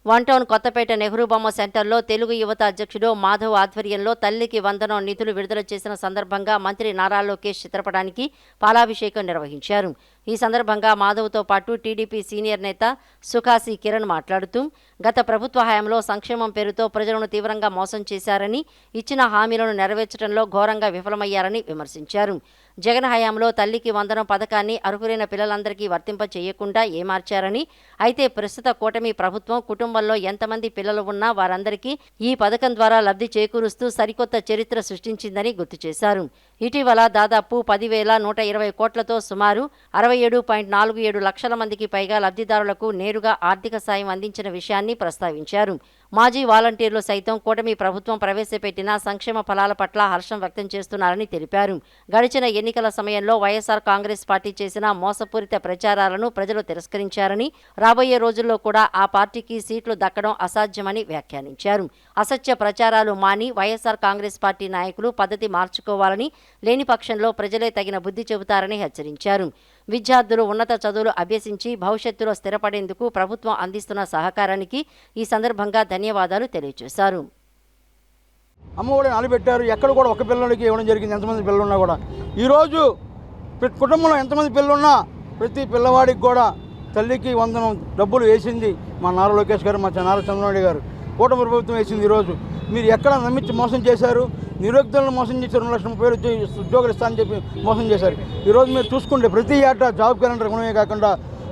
వన్ టౌన్ కొత్తపేట నెహ్రూ బొమ్మ సెంటర్లో తెలుగు యువత అధ్యక్షుడు మాధవ్ ఆధ్వర్యంలో తల్లికి వందనం నిధులు విడుదల చేసిన సందర్భంగా మంత్రి నారా లోకేష్ చిత్రపటానికి పాలాభిషేకం నిర్వహించారు. ఈ సందర్భంగా మాధవ్తో పాటు టీడీపీ సీనియర్ నేత సుఖాసి కిరణ్ మాట్లాడుతూ గత ప్రభుత్వ హయాంలో సంక్షేమం పేరుతో ప్రజలను తీవ్రంగా మోసం చేశారని, ఇచ్చిన హామీలను నెరవేర్చడంలో ఘోరంగా విఫలమయ్యారని విమర్శించారు. జగన్ హయాంలో తల్లికి వందనం పథకాన్ని అర్హులైన పిల్లలందరికీ వర్తింప చేయకుండా ఏమార్చారని, అయితే ప్రస్తుత కూటమి ప్రభుత్వం కుటుంబంలో ఎంతమంది పిల్లలు ఉన్నా వారందరికీ ఈ పథకం ద్వారా లబ్ధి చేకూరుస్తూ సరికొత్త చరిత్ర సృష్టించిందని గుర్తు చేశారు. ఇటీవల దాదాపు 10,120 కోట్లతో సుమారు 67.47 లక్షల మందికి పైగా లబ్ధిదారులకు నేరుగా ఆర్థిక సాయం అందించిన విషయాన్ని ప్రస్తావించారు. మాజీ వాలంటీర్లు సైతం కూటమి ప్రభుత్వం ప్రవేశపెట్టిన సంక్షేమ ఫలాల పట్ల హర్షం వ్యక్తం చేస్తున్నారని తెలిపారు. గడిచిన ఎన్నికల సమయంలో వైఎస్ఆర్ కాంగ్రెస్ పార్టీ చేసిన మోసపూరిత ప్రచారాలను ప్రజలు తిరస్కరించారని, రాబోయే రోజుల్లో కూడా ఆ పార్టీకి సీట్లు దక్కడం అసాధ్యమని వ్యాఖ్యానించారు. అసత్య ప్రచారాలు మాని వైఎస్ఆర్ కాంగ్రెస్ పార్టీ నాయకులు పద్ధతి మార్చుకోవాలని, లేని పక్షంలో ప్రజలే తగిన బుద్ధి చెబుతారని హెచ్చరించారు. విద్యార్థులు ఉన్నత చదువులు అభ్యసించి భవిష్యత్తులో స్థిరపడేందుకు ప్రభుత్వం అందిస్తున్న సహకారానికి ఈ సందర్భంగా ధన్యవాదాలు తెలియజేశారు. అమ్మఒడి నిలబెట్టారు. ఎక్కడ కూడా ఒక పిల్లలకి ఇవ్వడం జరిగింది. ఎంతమంది పిల్లలు ఉన్నా కూడా ఈరోజు ప్రతి కుటుంబంలో ఎంతమంది పిల్లలు ఉన్నా ప్రతి పిల్లవాడికి కూడా తల్లికి వందనం డబ్బులు వేసింది మా నారా లోకేష్ గారు, మా నారా చంద్రబాబు గారు. కూటమి ప్రభుత్వం వేసింది. ఈరోజు మీరు ఎక్కడ నమ్మించి మోసం చేశారు, నిరుద్యోగులను మోసం చేశారు. 2,30,000 ఉద్యోగాలు ఇస్తానని చెప్పి మోసం చేశారు. ఈరోజు మీరు చూసుకుంటే ప్రతి ఏటా జాబ్ క్యాలెండర్ గుణమే కాకుండా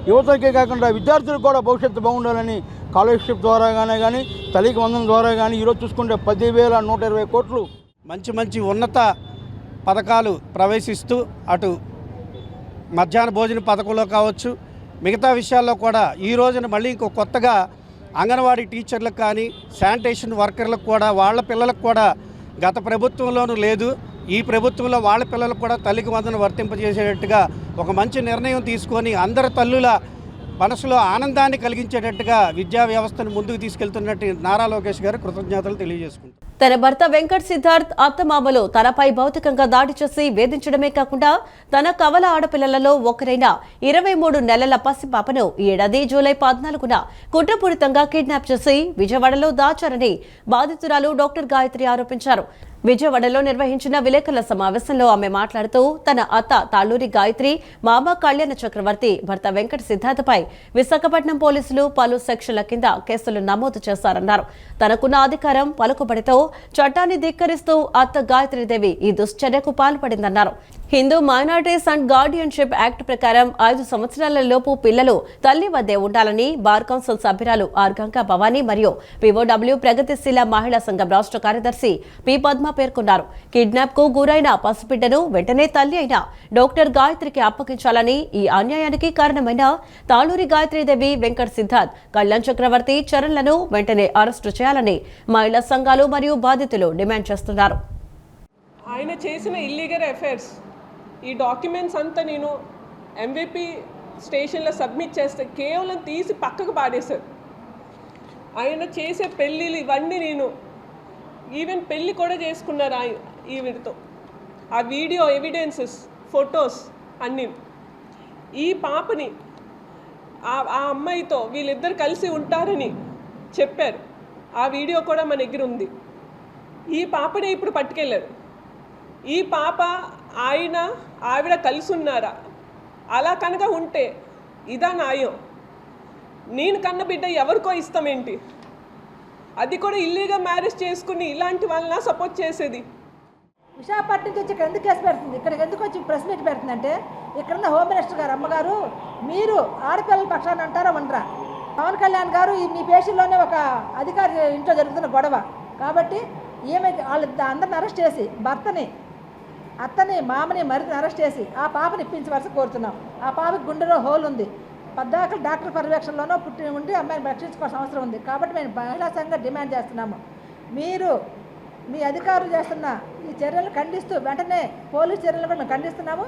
యువతకే కాకుండా విద్యార్థులకు కూడా భవిష్యత్తు బాగుండాలని స్కాలర్షిప్ ద్వారా కానీ తల్లికి వందనం ద్వారా కానీ ఈరోజు చూసుకుంటే 10,120 కోట్లు మంచి మంచి ఉన్నత పథకాలు ప్రవేశిస్తూ అటు మధ్యాహ్న భోజన పథకంలో కావచ్చు, మిగతా విషయాల్లో కూడా ఈ రోజున మళ్ళీ ఇంకో కొత్తగా అంగన్వాడీ టీచర్లకు కానీ శానిటేషన్ వర్కర్లకు కూడా వాళ్ళ పిల్లలకు కూడా గత ప్రభుత్వంలోనూ లేదు, ఈ ప్రభుత్వంలో వాళ్ళ పిల్లలకు కూడా తల్లికి వందనం వర్తింపజేసేటట్టుగా ఒక మంచి నిర్ణయం తీసుకొని అందరి తల్లుల మనసులో ఆనందాన్ని కలిగించేటట్టుగా విద్యా వ్యవస్థను ముందుకు తీసుకెళ్తున్నట్టు నారా లోకేష్ గారు కృతజ్ఞతలు తెలియజేసుకుంటారు. తన భర్త వెంకట్ సిద్ధార్థ్ అత్తమామలు తనపై భౌతికంగా దాడి చేసి వేధించడమే కాకుండా తన కవల ఆడపిల్లలలో ఒకరైన 23 నెలల పసిపాపను ఈ ఏడాది జూలై 14న కుట్రపూరితంగా కిడ్నాప్ చేసి విజయవాడలో దాచారని బాధితురాలు డాక్టర్ గాయత్రి ఆరోపించారు. విజయవాడలో నిర్వహించిన విలేకరుల సమావేశంలో ఆమె మాట్లాడుతూ తన అత్త తాళ్లూరి గాయత్రి, మామ కళ్యాణ చక్రవర్తి, భర్త వెంకట సిద్ధార్థపై విశాఖపట్నం పోలీసులు పలు సెక్షన్ల కింద కేసులు నమోదు చేశారన్నారు. తనకున్న అధికారం పలుకుబడితో చట్టాన్ని ధిక్కరిస్తూ అత్త గాయత్రీదేవి ఈ దుశ్చర్యకు పాల్పడిందన్నారు. Hindu minorities and guardianship act ప్రకారం 5 సంవత్సరాల లోపు పిల్లలు తల్లి వద్దే ఉండాలని బార్ కౌన్సిల్ సభ్యురాలు ఆర్ గంగా భవానీ మరియు పిఓడబ్ల్యూ ప్రగతిశీల మహిళా సంఘం రాష్ట్ర కార్యదర్శి పి పద్మ పేర్కొన్నారు. కిడ్నాప్ కు గురైన పసిబిడ్డను వెంటనే తల్లి అయిన డాక్టర్ గాయత్రికి అప్పగించాలని, ఈ అన్యాయానికి కారణమైన తాళూరి గాయత్రీదేవి, వెంకట్ సిద్ధార్థ్, కళ్యాణ్ చక్రవర్తి, చరణ్లను వెంటనే అరెస్టు చేయాలని మహిళా సంఘాలు మరియు బాధితులు డిమాండ్ చేస్తున్నారు. ఆయన చేసిన ఇల్లీగల్ అఫైర్స్ ఈ డాక్యుమెంట్స్ అంతా నేను ఎంవిపి స్టేషన్లో సబ్మిట్ చేస్తే కేవలం తీసి పక్కకు పాడేశారు. ఆయన చేసే పెళ్ళిళ్ళు ఇవన్నీ నేను ఈవెన్ పెళ్ళి కూడా చేసుకున్నారు ఈవిడతో. ఆ వీడియో ఎవిడెన్సెస్, ఫొటోస్ అన్నీ. ఈ పాపని ఆ అమ్మాయితో వీళ్ళిద్దరు కలిసి ఉంటారని చెప్పారు. ఆ వీడియో కూడా మన దగ్గర ఉంది. ఈ పాపని ఇప్పుడు పట్టుకెళ్ళారు. ఈ పాప ఆవిడ కలిసి ఉన్నారా? అలా కనుక ఉంటే ఇదా న్యాయం? నేను కన్న బిడ్డ ఎవరికో ఇస్తామేంటి? అది కూడా ఇల్లీగల్ మ్యారేజ్ చేసుకుని ఇలాంటి వాళ్ళని సపోర్ట్ చేసేది. విశాఖపట్నం నుంచి వచ్చి ఇక్కడ ఎందుకు కేసు పెడుతుంది, ఇక్కడికి ఎందుకు వచ్చి ప్రెస్ మీట్ పెడుతుందంటే ఇక్కడున్న హోమ్ మినిస్టర్ గారు అమ్మగారు మీరు ఆడపిల్లల పక్షాన్ని అంటారా ఉండరా? పవన్ కళ్యాణ్ గారు మీ పేషీలోనే ఒక అధికారి ఇంట్లో జరుగుతున్న గొడవ కాబట్టి అందరిని అరెస్ట్ చేసి భర్తని, అత్తని, మామని, మరిదిని అరెస్ట్ చేసి ఆ పాపని ఇప్పించవలసి కోరుతున్నాం. ఆ పాపకి గుండెలో హోల్ ఉంది. పద్దాకలు డాక్టర్ పర్యవేక్షణలోనో పుట్టి ఉండి అమ్మాయిని రక్షించుకోవాల్సిన అవసరం ఉంది. కాబట్టి మేము మహిళా సంఘంగా డిమాండ్ చేస్తున్నాము, మీరు మీ అధికారులు చేస్తున్న ఈ చర్యలను ఖండిస్తూ వెంటనే పోలీసు చర్యలను కూడా మేము ఖండిస్తున్నాము.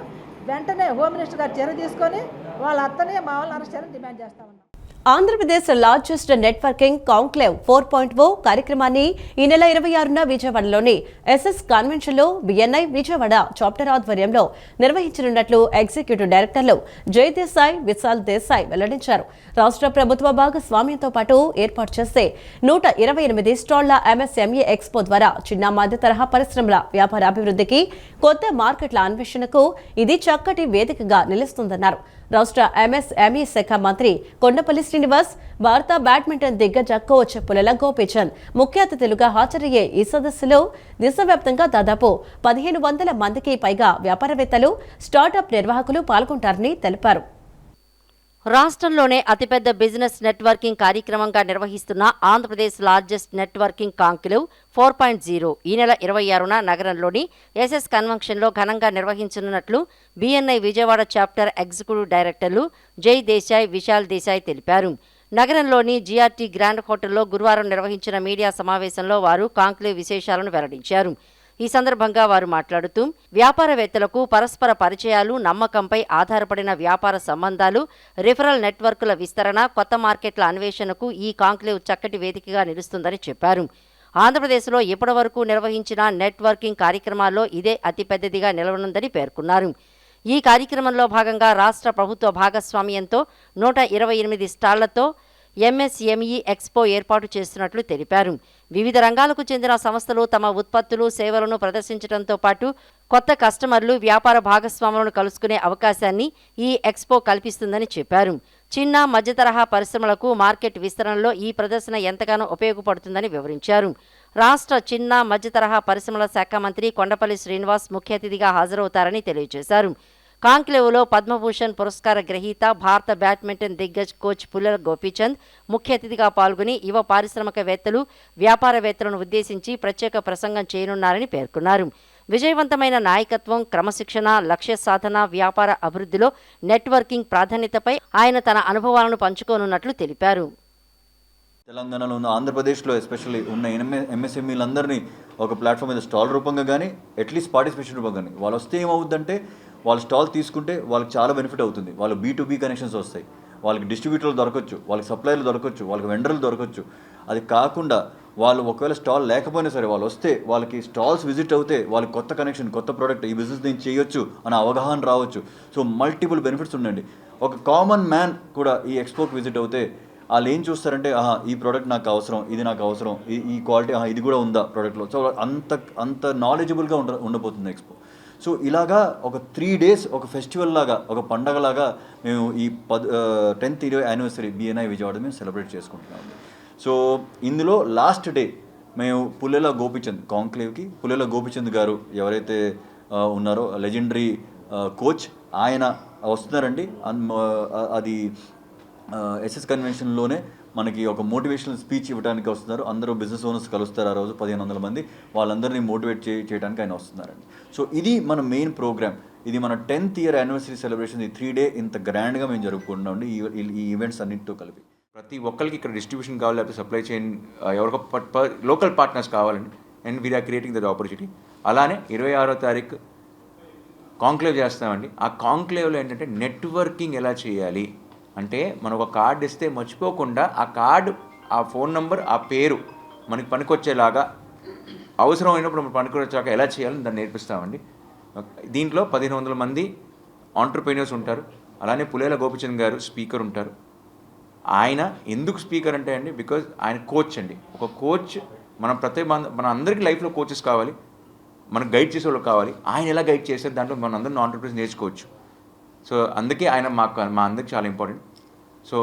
వెంటనే హోమ్ మినిస్టర్ గారు చర్య తీసుకొని వాళ్ళ అత్తనే మా వాళ్ళని అరెస్ట్ చేయాలని డిమాండ్ చేస్తా ఉన్నాం. ఆంధ్రప్రదేశ్ లార్జెస్ట్ నెట్వర్కింగ్ కాంక్లేవ్ 4.0 కార్యక్రమాన్ని ఈ నెల 26న విజయవాడలోని ఎస్ఎస్ కన్వెన్షన్లో బిఎన్ఐ విజయవాడ చాప్టర్ ఆధ్వర్యంలో నిర్వహించనున్నట్లు ఎగ్జిక్యూటివ్ డైరెక్టర్లు జై దేశాయ్, విశాల్ దేశాయ్ వెల్లడించారు. రాష్ట్ర ప్రభుత్వ భాగస్వామ్యంతో పాటు ఏర్పాటు చేసే 128 స్టాళ్ల ఎంఎస్ఎంఈ ఎక్స్పో ద్వారా చిన్న మధ్య తరహా పరిశ్రమల వ్యాపార అభివృద్ధికి, కొత్త మార్కెట్ల అన్వేషణకు ఇది చక్కటి వేదికగా నిలుస్తుందన్నారు. రాష్ట్ర ఎంఎస్ఎంఈ శాఖ మంత్రి కొండపల్లి శ్రీనివాస్, భారత బ్యాడ్మింటన్ దిగ్గజ కోచ్ పుల్లెల గోపీచంద్ ముఖ్య అతిథులుగా హాజరయ్యే ఈ సదస్సులో దేశవ్యాప్తంగా దాదాపు 1500 మందికి పైగా వ్యాపారవేత్తలు, స్టార్టప్ నిర్వాహకులు పాల్గొంటారని తెలిపారు. రాష్ట్రంలోనే అతిపెద్ద బిజినెస్ నెట్వర్కింగ్ కార్యక్రమంగా నిర్వహిస్తున్న ఆంధ్రప్రదేశ్ లార్జెస్ట్ నెట్వర్కింగ్ కాంక్లేవ్ 4.0 ఈ నెల 26న నగరంలోని ఎస్ఎస్ కన్వెన్షన్లో ఘనంగా నిర్వహించనున్నట్లు బిఎన్ఐ విజయవాడ చాప్టర్ ఎగ్జిక్యూటివ్ డైరెక్టర్లు జై దేశాయ్, విశాల్ దేశాయ్ తెలిపారు. నగరంలోని జిఆర్టీ గ్రాండ్ హోటల్లో గురువారం నిర్వహించిన మీడియా సమావేశంలో వారు కాంక్లేవ్ విశేషాలను వెల్లడించారు. ఈ సందర్భంగా వారు మాట్లాడుతూ వ్యాపారవేత్తలకు పరస్పర పరిచయాలు, నమ్మకంపై ఆధారపడిన వ్యాపార సంబంధాలు, రిఫరల్ నెట్వర్కుల విస్తరణ, కొత్త మార్కెట్ల అన్వేషణకు ఈ కాంక్లేవ్ చక్కటి వేదికగా నిలుస్తుందని చెప్పారు. ఆంధ్రప్రదేశ్లో ఇప్పటివరకు నిర్వహించిన నెట్వర్కింగ్ కార్యక్రమాల్లో ఇదే అతిపెద్దదిగా నిలవనుందని పేర్కొన్నారు. ఈ కార్యక్రమంలో భాగంగా రాష్ట్ర ప్రభుత్వ భాగస్వామ్యంతో 128 స్టాళ్లతో ఎంఎస్ఎంఈ ఎక్స్పో ఏర్పాటు చేస్తున్నట్లు తెలిపారు. వివిధ రంగాలకు చెందిన సంస్థలు తమ ఉత్పత్తులు, సేవలను ప్రదర్శించడంతో పాటు కొత్త కస్టమర్లు, వ్యాపార భాగస్వాములను కలుసుకునే అవకాశాన్ని ఈ ఎక్స్పో కల్పిస్తుందని చెప్పారు. చిన్న మధ్య తరహా పరిశ్రమలకు మార్కెట్ విస్తరణలో ఈ ప్రదర్శన ఎంతగానో ఉపయోగపడుతుందని వివరించారు. రాష్ట్ర చిన్న మధ్య తరహా పరిశ్రమల శాఖ మంత్రి కొండపల్లి శ్రీనివాస్ ముఖ్య అతిథిగా హాజరవుతారని తెలియజేశారు. కాంక్లేవ్లో పద్మభూషణ్ పురస్కార గ్రహీత, భారత బ్యాడ్మింటన్ దిగ్గజ్ కోచ్ పుల్లెల గోపీచంద్ ముఖ్య అతిథిగా పాల్గొని యువ పారిశ్రామికవేత్తలు, వ్యాపారవేత్తలను ఉద్దేశించి ప్రత్యేక ప్రసంగం చేయనున్నారని పేర్కొన్నారు. విజయవంతమైన నాయకత్వం, క్రమశిక్షణ, లక్ష్య సాధన, వ్యాపార అభివృద్ధిలో నెట్వర్కింగ్ ప్రాధాన్యతపై ఆయన తన అనుభవాలను పంచుకోనున్నట్లు తెలిపారు. తెలంగాణలో ఉన్న, ఆంధ్రప్రదేశ్లో ఎస్పెషల్లీ ఉన్న ఎంఎస్ఎంఈలందరినీ ఒక ప్లాట్ఫామ్ మీద స్టాల్ రూపంగా కానీ, అట్లీస్ట్ పార్టిసిపేషన్ రూపంగా కానీ వాళ్ళు వస్తే ఏమవుద్దంటే, వాళ్ళు స్టాల్ తీసుకుంటే వాళ్ళకి చాలా బెనిఫిట్ అవుతుంది. వాళ్ళు B2B కనెక్షన్స్ వస్తాయి, వాళ్ళకి డిస్ట్రిబ్యూటర్లు దొరకచ్చు, వాళ్ళకి సప్లైర్లు దొరకచ్చు, వాళ్ళకి వెండర్లు దొరకచ్చు. అది కాకుండా వాళ్ళు ఒకవేళ స్టాల్ లేకపోయినా సరే వాళ్ళు వస్తే, వాళ్ళకి స్టాల్స్ విజిట్ అవుతే వాళ్ళకి కొత్త కనెక్షన్, కొత్త ప్రోడక్ట్, ఈ బిజినెస్ నేను చేయొచ్చు అనే అవగాహన రావచ్చు. సో మల్టిపుల్ బెనిఫిట్స్ ఉండండి. ఒక కామన్ మ్యాన్ కూడా ఈ ఎక్స్పోకి విజిట్ అవుతే వాళ్ళు ఏం చూస్తారంటే, ఈ ప్రోడక్ట్ నాకు అవసరం, ఇది నాకు అవసరం, ఈ క్వాలిటీ ఇది కూడా ఉందా ప్రోడక్ట్లో. సో అంత నాలెడ్జబుల్గా ఉండబోతుంది ఎక్స్పో. సో ఇలాగా ఒక 3 days ఒక ఫెస్టివల్ లాగా, ఒక పండగలాగా మేము ఈ 10th యానివర్సరీ బిఎన్ఐ విజయవాడ మేము సెలబ్రేట్ చేసుకుంటున్నాం. సో ఇందులో లాస్ట్ డే మేము పుల్లెల గోపీచంద్, కాంక్లేవ్కి పుల్లెల గోపీచంద్ గారు ఎవరైతే ఉన్నారో లెజెండరీ కోచ్, ఆయన వస్తున్నారండి. అది ఎస్ఎస్ కన్వెన్షన్లోనే మనకి ఒక మోటివేషనల్ స్పీచ్ ఇవ్వడానికి వస్తున్నారు. అందరూ బిజినెస్ ఓనర్స్ కలుస్తారు ఆ రోజు, 1500 మంది. వాళ్ళందరినీ మోటివేట్ చేయడానికి ఆయన వస్తున్నారండి. సో ఇది మన మెయిన్ ప్రోగ్రామ్. ఇది మన 10th యానివర్సరీ సెలబ్రేషన్. ఈ 3 day ఇంత గ్రాండ్గా మేము జరుపుకుంటున్నాం ఈ ఈవెంట్స్ అన్నింటితో కలిపి. ప్రతి ఒక్కరికి ఇక్కడ డిస్ట్రిబ్యూషన్ కావాలి, లేకపోతే సప్లై చైన్ ఎవరికో లోకల్ పార్ట్నర్స్ కావాలండి. And we're creating that opportunity. అలానే 26వ తారీఖు కాంక్లేవ్ చేస్తామండి. ఆ కాంక్లేవ్లో ఏంటంటే నెట్వర్కింగ్ ఎలా చేయాలి అంటే, మనం ఒక కార్డు ఇస్తే మర్చిపోకుండా ఆ కార్డు, ఆ ఫోన్ నెంబర్, ఆ పేరు మనకి పనికొచ్చేలాగా, అవసరం అయినప్పుడు మనం పనికొచ్చాక ఎలా చేయాలని దాన్ని నేర్పిస్తామండి. దీంట్లో 1500 మంది ఆంటర్ప్రెన్యూర్స్ ఉంటారు. అలానే పుల్లెల గోపీచంద్ గారు స్పీకర్ ఉంటారు. ఆయన ఎందుకు స్పీకర్ అంటే అండి, బికాజ్ ఆయన కోచ్ అండి. ఒక కోచ్ మన అందరికీ లైఫ్లో కోచెస్ కావాలి, మనకు గైడ్ చేసే వాళ్ళు కావాలి. ఆయన ఎలా గైడ్ చేస్తారు, దాంట్లో మన అందరిని ఆంటర్ప్రెన్యూర్స్ నేర్చుకోవచ్చు. సో అందుకే ఆయన మా అందరికి చాలా ఇంపార్టెంట్. సో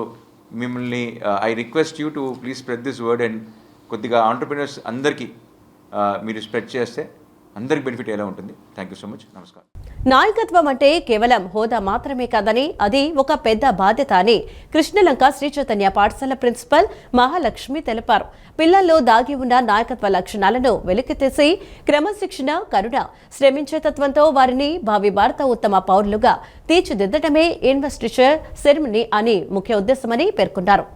మిమ్మల్ని I request you to please spread this word. And కొద్దిగా ఆంటర్ప్రెన్యూర్స్ అందరికీ మీరు స్ప్రెడ్ చేస్తే అందరికి బెనిఫిట్ ఎలా ఉంటుంది. Thank you so much. నమస్కారం. నాయకత్వం అంటే కేవలం హోదా మాత్రమే కాదని, అది ఒక పెద్ద బాధ్యత అని కృష్ణలంక శ్రీ చైతన్య పాఠశాల ప్రిన్సిపల్ మహాలక్ష్మి తెలిపారు. పిల్లల్లో దాగి ఉన్న నాయకత్వ లక్షణాలను వెలికితీసి క్రమశిక్షణ, కరుణ, శ్రమించే తత్వంతో వారిని భావి భారత ఉత్తమ పౌరులుగా తీర్చిదిద్దడమే ఇన్వెస్టిచర్ సెరమనీ అని ముఖ్య ఉద్దేశమని పేర్కొన్నారు.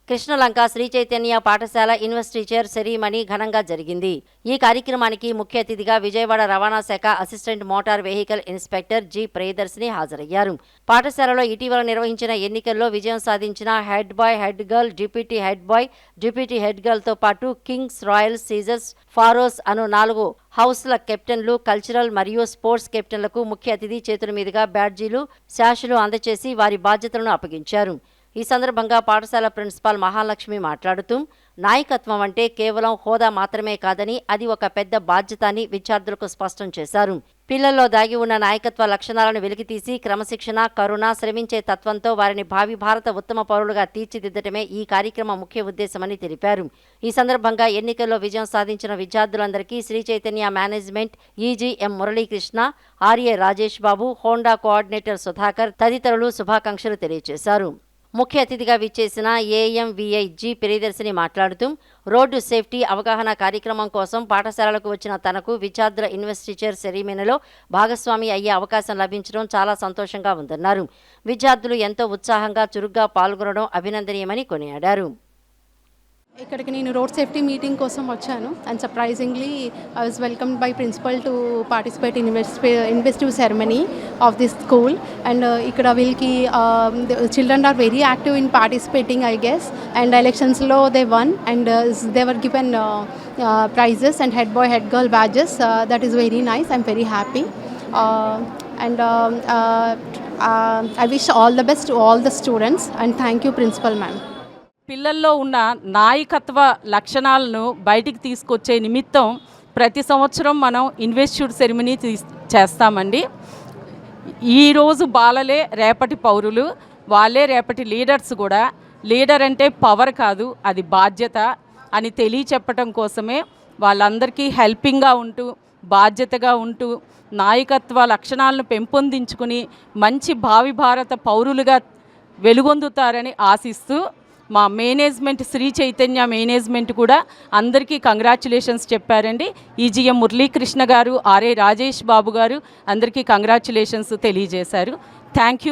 కృష్ణలంక శ్రీ చైతన్య పాఠశాల ఇన్వెస్టిచర్ సెరీమనీ ఘనంగా జరిగింది. ఈ కార్యక్రమానికి ముఖ్య అతిథిగా విజయవాడ రవాణా శాఖ assistant motor vehicle inspector G Priyadarshini హాజరయ్యారు. పాఠశాలలో ఇటీవల నిర్వహించిన ఎన్నికల్లో విజయం సాధించిన head boy, head girl, deputy head boy, deputy head గర్ల్తో పాటు కింగ్స్, రాయల్స్, సీజర్స్, ఫారోస్ అను 4 హౌస్ల కెప్టెన్లు, కల్చరల్ మరియు స్పోర్ట్స్ కెప్టెన్లకు ముఖ్య అతిథి చేతుల మీదుగా బ్యాడ్జీలు, శాషులు అందజేసి వారి బాధ్యతలను అప్పగించారు. ఈ సందర్భంగా పాఠశాల ప్రిన్సిపాల్ మహాలక్ష్మి మాట్లాడుతూ నాయకత్వం అంటే కేవలం హోదా మాత్రమే కాదని అది ఒక పెద్ద బాధ్యత అని విద్యార్థులకు స్పష్టం చేశారు. పిల్లల్లో దాగి ఉన్న నాయకత్వ లక్షణాలను వెలికితీసి క్రమశిక్షణ, కరుణ, శ్రమించే తత్వంతో వారిని భావి భారత ఉత్తమ పౌరులుగా తీర్చిదిద్దటమే ఈ కార్యక్రమం ముఖ్య ఉద్దేశమని తెలిపారు. ఈ సందర్భంగా ఎన్నికల్లో విజయం సాధించిన విద్యార్థులందరికీ శ్రీ చైతన్య మేనేజ్మెంట్ ఈజీ ఎం మురళీకృష్ణ, ఆర్ఏ రాజేష్ బాబు, హోండా కోఆర్డినేటర్ సుధాకర్ తదితరులు శుభాకాంక్షలు తెలియజేశారు. ముఖ్య అతిథిగా విచ్చేసిన ఏఎంవిఐ జి ప్రియదర్శిని మాట్లాడుతూ రోడ్డు సేఫ్టీ అవగాహన కార్యక్రమం కోసం పాఠశాలలకు వచ్చిన తనకు విద్యార్థుల ఇన్వెస్టిచర్ సెరీమనీలో భాగస్వామి అయ్యే అవకాశం లభించడం చాలా సంతోషంగా ఉందన్నారు. విద్యార్థులు ఎంతో ఉత్సాహంగా, చురుగ్గా పాల్గొనడం అభినందనీయమని కొనియాడారు. ఇక్కడికి నేను రోడ్ సేఫ్టీ మీటింగ్ కోసం వచ్చాను and surprisingly I was welcomed by principal to participate in investiture ceremony of this school and ఇక్కడ వీళ్ళకి children are very active in participating I guess and ఎలక్షన్స్లో they won and they were given prizes and head boy, head girl badges. That is very nice. I'm very happy. And I wish all the best to all the students and thank you Principal ma'am. పిల్లల్లో ఉన్న నాయకత్వ లక్షణాలను బయటికి తీసుకొచ్చే నిమిత్తం ప్రతి సంవత్సరం మనం ఇన్వెస్టిట్యూట్ సెరమనీ చేస్తామండి. ఈరోజు బాలలే రేపటి పౌరులు, వాళ్ళే రేపటి లీడర్స్ కూడా. లీడర్ అంటే పవర్ కాదు, అది బాధ్యత అని తెలియచెప్పటం కోసమే వాళ్ళందరికీ హెల్పింగ్గా ఉంటూ, బాధ్యతగా ఉంటూ, నాయకత్వ లక్షణాలను పెంపొందించుకుని మంచి భావి భారత పౌరులుగా వెలుగొందుతారని ఆశిస్తూ మా మేనేజ్మెంట్ శ్రీ చైతన్య మేనేజ్మెంట్ కూడా అందరికీ కంగ్రాచ్యులేషన్స్ చెప్పారండి. ఈజీఎం మురళీకృష్ణ గారు, ఆర్ఏ రాజేష్ బాబు గారు అందరికీ కంగ్రాచ్యులేషన్స్ తెలియజేశారు. Thank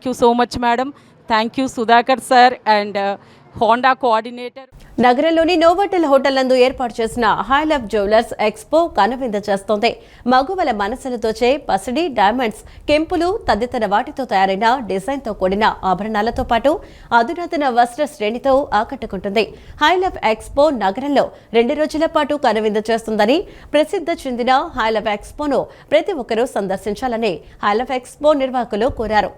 you so much madam. Thank you Sudhakar sir and Honda coordinator. నగరంలోని నోవోటెల్ హోటల్ నందు ఏర్పాటు చేసిన హై లైఫ్ జ్యువెలర్స్ ఎక్స్పో కనువింద చేస్తోంది. మగువల మనసులతోచే పసిడి, డైమండ్స్, కెంపులు తదితర వాటితో తయారైన డిజైన్తో కూడిన ఆభరణాలతో పాటు అధునాతన వస్త్ర శ్రేణితో ఆకట్టుకుంటుంది. హై లైఫ్ ఎక్స్పో నగరంలో 2 రోజుల పాటు కనువింద చేస్తుందని, ప్రసిద్ధి చెందిన హై లైఫ్ ఎక్స్పోను ప్రతి ఒక్కరూ సందర్శించాలని హై లైఫ్ ఎక్స్పో నిర్వాహకులు కోరారు.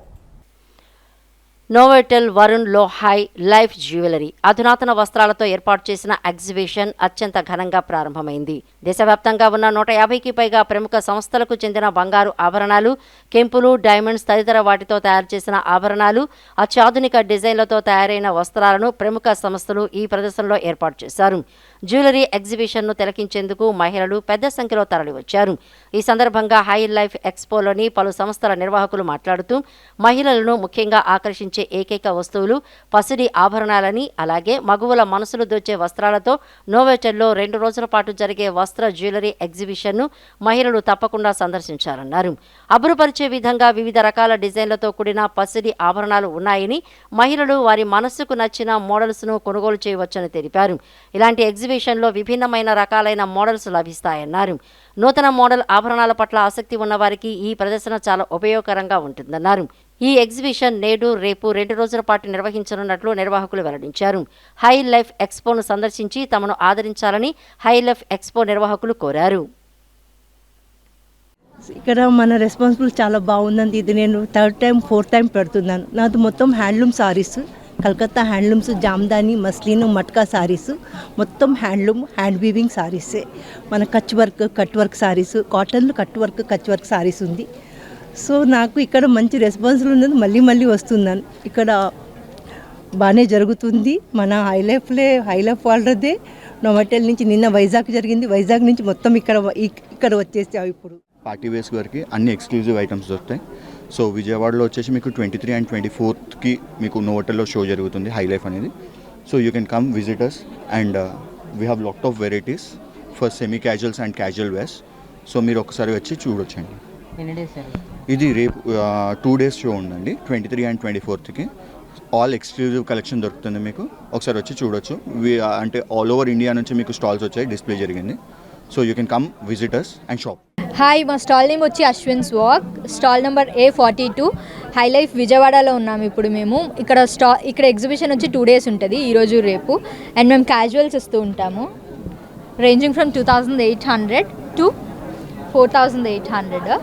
నోవోటెల్ వరుణ్ లో హై లైఫ్ జ్యువెలరీ అధునాతన వస్త్రాలతో ఏర్పాటు చేసిన ఎగ్జిబిషన్ అత్యంత ఘనంగా ప్రారంభమైంది. దేశవ్యాప్తంగా ఉన్న 150కి పైగా ప్రముఖ సంస్థలకు చెందిన బంగారు ఆభరణాలు, కెంపులు, డైమండ్స్ తదితర వాటితో తయారు చేసిన ఆభరణాలు, అత్యాధునిక డిజైన్లతో తయారైన వస్త్రాలను ప్రముఖ సంస్థలు ఈ ప్రదర్శనలో ఏర్పాటు చేశారు. జ్యువెలరీ ఎగ్జిబిషన్ను తిలకించేందుకు మహిళలు పెద్ద సంఖ్యలో తరలివచ్చారు. ఈ సందర్భంగా హై లైఫ్ ఎక్స్పోలోని పలు సంస్థల నిర్వాహకులు మాట్లాడుతూ మహిళలను ముఖ్యంగా ఆకర్షించే ఏకైక వస్తువులు పసిడి ఆభరణాలని, అలాగే మగువల మనసులు దోచే వస్త్రాలతో నోవోటెల్లో 2 రోజుల పాటు జరిగే వస్త్ర జ్యువెలరీ ఎగ్జిబిషన్ను మహిళలు తప్పకుండా సందర్శించారన్నారు. అబ్బురపరిచే విధంగా వివిధ రకాల డిజైన్లతో కూడిన పసిడి ఆభరణాలు ఉన్నాయని, మహిళలు వారి మనస్సుకు నచ్చిన మోడల్స్ను కొనుగోలు చేయవచ్చని తెలిపారు. ఇలాంటి ఎగ్జిబిషన్లో విభిన్నమైన రకాలైన మోడల్స్ లభిస్తాయన్నారు. నూతన మోడల్ ఆభరణాల పట్ల ఆసక్తి ఉన్నవారికి ఈ ప్రదర్శన చాలా ఉపయోగకరంగా ఉంటుందన్నారు. ఈ ఎగ్జిబిషన్ నేడు, రేపు 2 రోజుల పాటు నిర్వహించనున్నట్లు నిర్వాహకులు వెల్లడించారు. హై లైఫ్ ఎక్స్పోను సందర్శించి తమను ఆదరించాలని హై లైఫ్ ఎక్స్పో నిర్వాహకులు కోరారు. ఇక్కడ మన రెస్పాన్సిబుల్ చాలా బాగుందండి. ఇది నేను 3rd టైం 4th టైం పెడుతున్నాను. నాది మొత్తం handloom saris, Calcutta handlooms, Jamdani, muslin, Matka saris, మొత్తం హ్యాండ్లూమ్, హ్యాండ్ వీవింగ్ సారీసే. మన కట్ వర్క్ సారీస్, కాటన్లు కట్ వర్క్ సారీస్ ఉంది. సో నాకు ఇక్కడ మంచి రెస్పాన్సిబుల్ ఉన్నది, మళ్ళీ వస్తున్నాను. ఇక్కడ బాగానే జరుగుతుంది. మన హై లైఫ్ వాళ్ళదే నోవోటెల్ నుంచి నిన్న వైజాగ్ జరిగింది, వైజాగ్ నుంచి మొత్తం ఇక్కడ వచ్చేసాం. ఇప్పుడు పార్టీ వేస్ గారికి అన్ని ఎక్స్క్లూజివ్ ఐటమ్స్ దొరుకుతాయి. సో విజయవాడలో వచ్చేసి మీకు 23 and 24కి మీకు నోవోటెల్లో షో జరుగుతుంది హై లైఫ్ అనేది. So you can come visitors and we have lot of varieties for semi casuals and casual wears. So మీరు ఒకసారి వచ్చి చూడొచ్చండి. ఇది రేపు 2 days షో ఉందండి, 23 and 24కి. ఆల్ ఎక్స్క్లూజివ్ కలెక్షన్ దొరుకుతుంది మీకు, ఒకసారి వచ్చి చూడొచ్చు. అంటే ఆల్ ఓవర్ ఇండియా నుంచి మీకు స్టాల్స్ వచ్చాయి, డిస్ప్లే జరిగింది. So you can come visitors and shop. Hi, మా స్టాల్ నేమ్ వచ్చి Ashwins walk, stall number A42, hi life విజయవాడలో ఉన్నాము ఇప్పుడు మేము. ఇక్కడ ఎగ్జిబిషన్ వచ్చి 2 days ఉంటుంది, ఈరోజు రేపు. అండ్ మేము క్యాజువల్స్ ఇస్తూ ఉంటాము, రేంజింగ్ ఫ్రమ్ 2800 to 4800.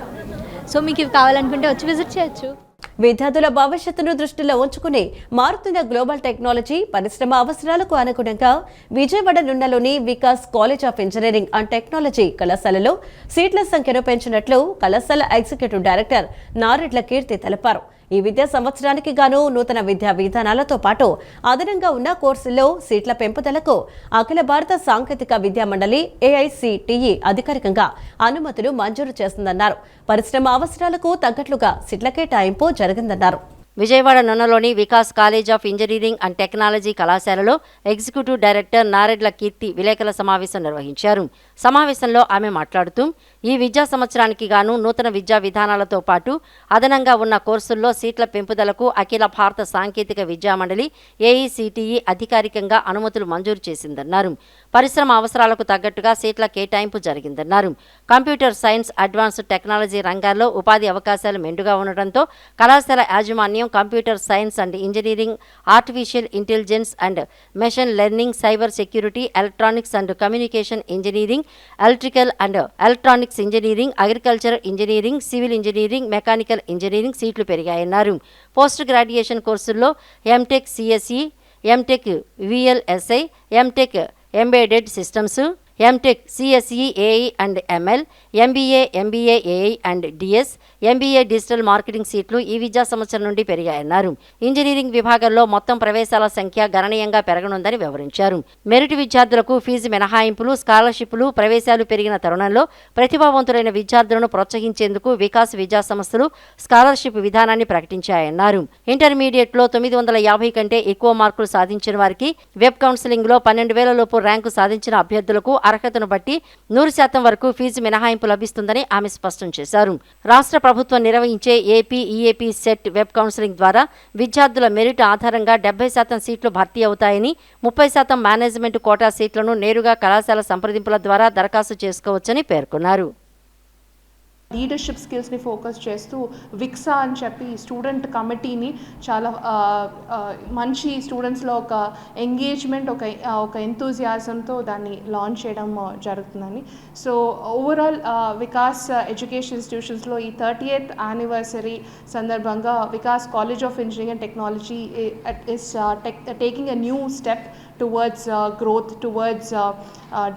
సో మీకు ఇవి కావాలనుకుంటే వచ్చి విజిట్ చేయొచ్చు. విద్యార్థుల భవిష్యత్తును దృష్టిలో ఉంచుకుని మారుతున్న గ్లోబల్ టెక్నాలజీ పరిశ్రమ అవసరాలకు అనుగుణంగా విజయవాడ నుండలోని Vikas college of engineering and technology కళాశాలలో సీట్ల సంఖ్యను పెంచినట్లు కళాశాల ఎగ్జిక్యూటివ్ డైరెక్టర్ నారెడ్ల కీర్తి తెలిపారు. ఈ విద్యా సంవత్సరానికి గాను నూతన విద్యా విధానాలతో పాటు అదనంగా ఉన్న కోర్సుల్లో సీట్ల పెంపుదలకు అఖిల భారత సాంకేతిక విద్యా మండలి AICTE అధికారికంగా అనుమతులు మంజూరు చేస్తుందన్నారు. పరిశ్రమ అవసరాలకు తగ్గట్లుగా సీట్ల కేటాయింపు జరిగిందన్నారు. విజయవాడ నున్నలోని Vikas college of engineering and technology కళాశాలలో ఎగ్జిక్యూటివ్ డైరెక్టర్ నారెడ్ల కీర్తి విలేకరుల సమావేశం నిర్వహించారు. సమావేశంలో ఆమె మాట్లాడుతూ ఈ విద్యా సంవత్సరానికి గాను నూతన విద్యా విధానాలతో పాటు అదనంగా ఉన్న కోర్సుల్లో సీట్ల పెంపుదలకు అఖిల భారత సాంకేతిక విద్యా మండలి AICTE అధికారికంగా అనుమతులు మంజూరు చేసిందన్నారు. పరిశ్రమ అవసరాలకు తగ్గట్టుగా సీట్ల కేటాయింపు జరిగిందన్నారు. కంప్యూటర్ సైన్స్, అడ్వాన్స్డ్ టెక్నాలజీ రంగాల్లో ఉపాధి అవకాశాలు మెండుగా ఉండటంతో కళాశాల యాజమాన్యం computer science and engineering, artificial intelligence and machine learning, cyber security, electronics and communication engineering, electrical and electronics engineering, agriculture engineering, civil engineering, mechanical engineering సీట్లు పెరిగాయన్నారు. పోస్ట్ గ్రాడ్యుయేషన్ కోర్సుల్లో MTech CSE, MTech VLSI, MTech embedded systems, MTech CSE AI and ML, MBA AI and DS, MBA digital marketing సీట్లు ఈ విద్యా సంవత్సరం నుండి పెరిగాయన్నారు. Engineering విభాగంలో మొత్తం ప్రవేశాల సంఖ్య గణనీయంగా పెరగనుందని వివరించారు. మెరిట్ విద్యార్థులకు ఫీజు మినహాయింపులు, స్కాలర్షిప్లు, ప్రవేశాలు పెరిగిన తరుణంలో ప్రతిభావంతులైన విద్యార్థులను ప్రోత్సహించేందుకు వికాస్ విద్యా సంస్థలు స్కాలర్షిప్ విధానాన్ని ప్రకటించాయన్నారు. ఇంటర్మీడియట్లో 950 కంటే ఎక్కువ మార్కులు సాధించిన వారికి, వెబ్ కౌన్సిలింగ్లో 12,000 లోపు ర్యాంకు సాధించిన అభ్యర్థులకు అర్హతను బట్టి 100% వరకు ఫీజు మినహాయింపు లభిస్తుందని ఆమె స్పష్టం చేశారు. రాష్ట్ర ప్రభుత్వం నిర్వహించే AP సెట్ వెబ్ కౌన్సిలింగ్ ద్వారా విద్యార్థుల మెరిట్ ఆధారంగా 70% సీట్లు భర్తీ అవుతాయని, 30% మేనేజ్మెంట్ కోటా సీట్లను నేరుగా కళాశాల సంప్రదింపుల ద్వారా దరఖాస్తు చేసుకోవచ్చని పేర్కొన్నారు. లీడర్షిప్ స్కిల్స్ని ఫోకస్ చేస్తూ విక్సా అని చెప్పి స్టూడెంట్ కమిటీని చాలా మంచి స్టూడెంట్స్లో ఒక ఎంగేజ్మెంట్, ఒక ఎంతూజియాజంతో దాన్ని లాంచ్ చేయడం జరుగుతుందని. సో ఓవరాల్ వికాస్ ఎడ్యుకేషన్ ఇన్స్టిట్యూషన్స్లో ఈ 30th యానివర్సరీ సందర్భంగా Vikas college of engineering and technology is taking a new step towards growth, towards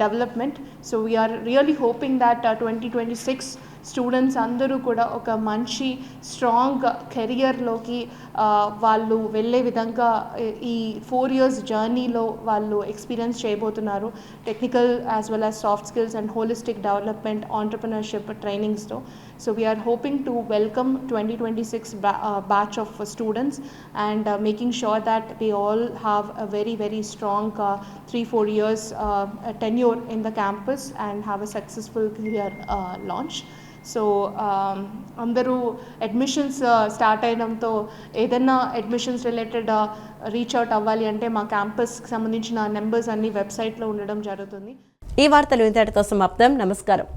development. So we are really hoping that 2026 students అందరూ కూడా ఒక మంచి స్ట్రాంగ్ కెరియర్లోకి వాళ్ళు వెళ్ళే విధంగా ఈ 4 years జర్నీలో వాళ్ళు ఎక్స్పీరియన్స్ చేయబోతున్నారు. Technical as well as soft skills and holistic development, entrepreneurship ట్రైనింగ్స్తో. So we are hoping to welcome 2026 batch of students and making sure that they all have a very, very strong 3-4 years tenure in the campus and have a successful career launch. So అందరూ admissions start అయినంతో ఏదైనా admissions related reach out అవ్వాలి అంటే మా క్యాంపస్కి సంబంధించిన numbers అన్ని వెబ్సైట్లో ఉండడం జరుగుతుంది. ఈ వార్తలు ఇంతటితో సమాప్తం. నమస్కారం.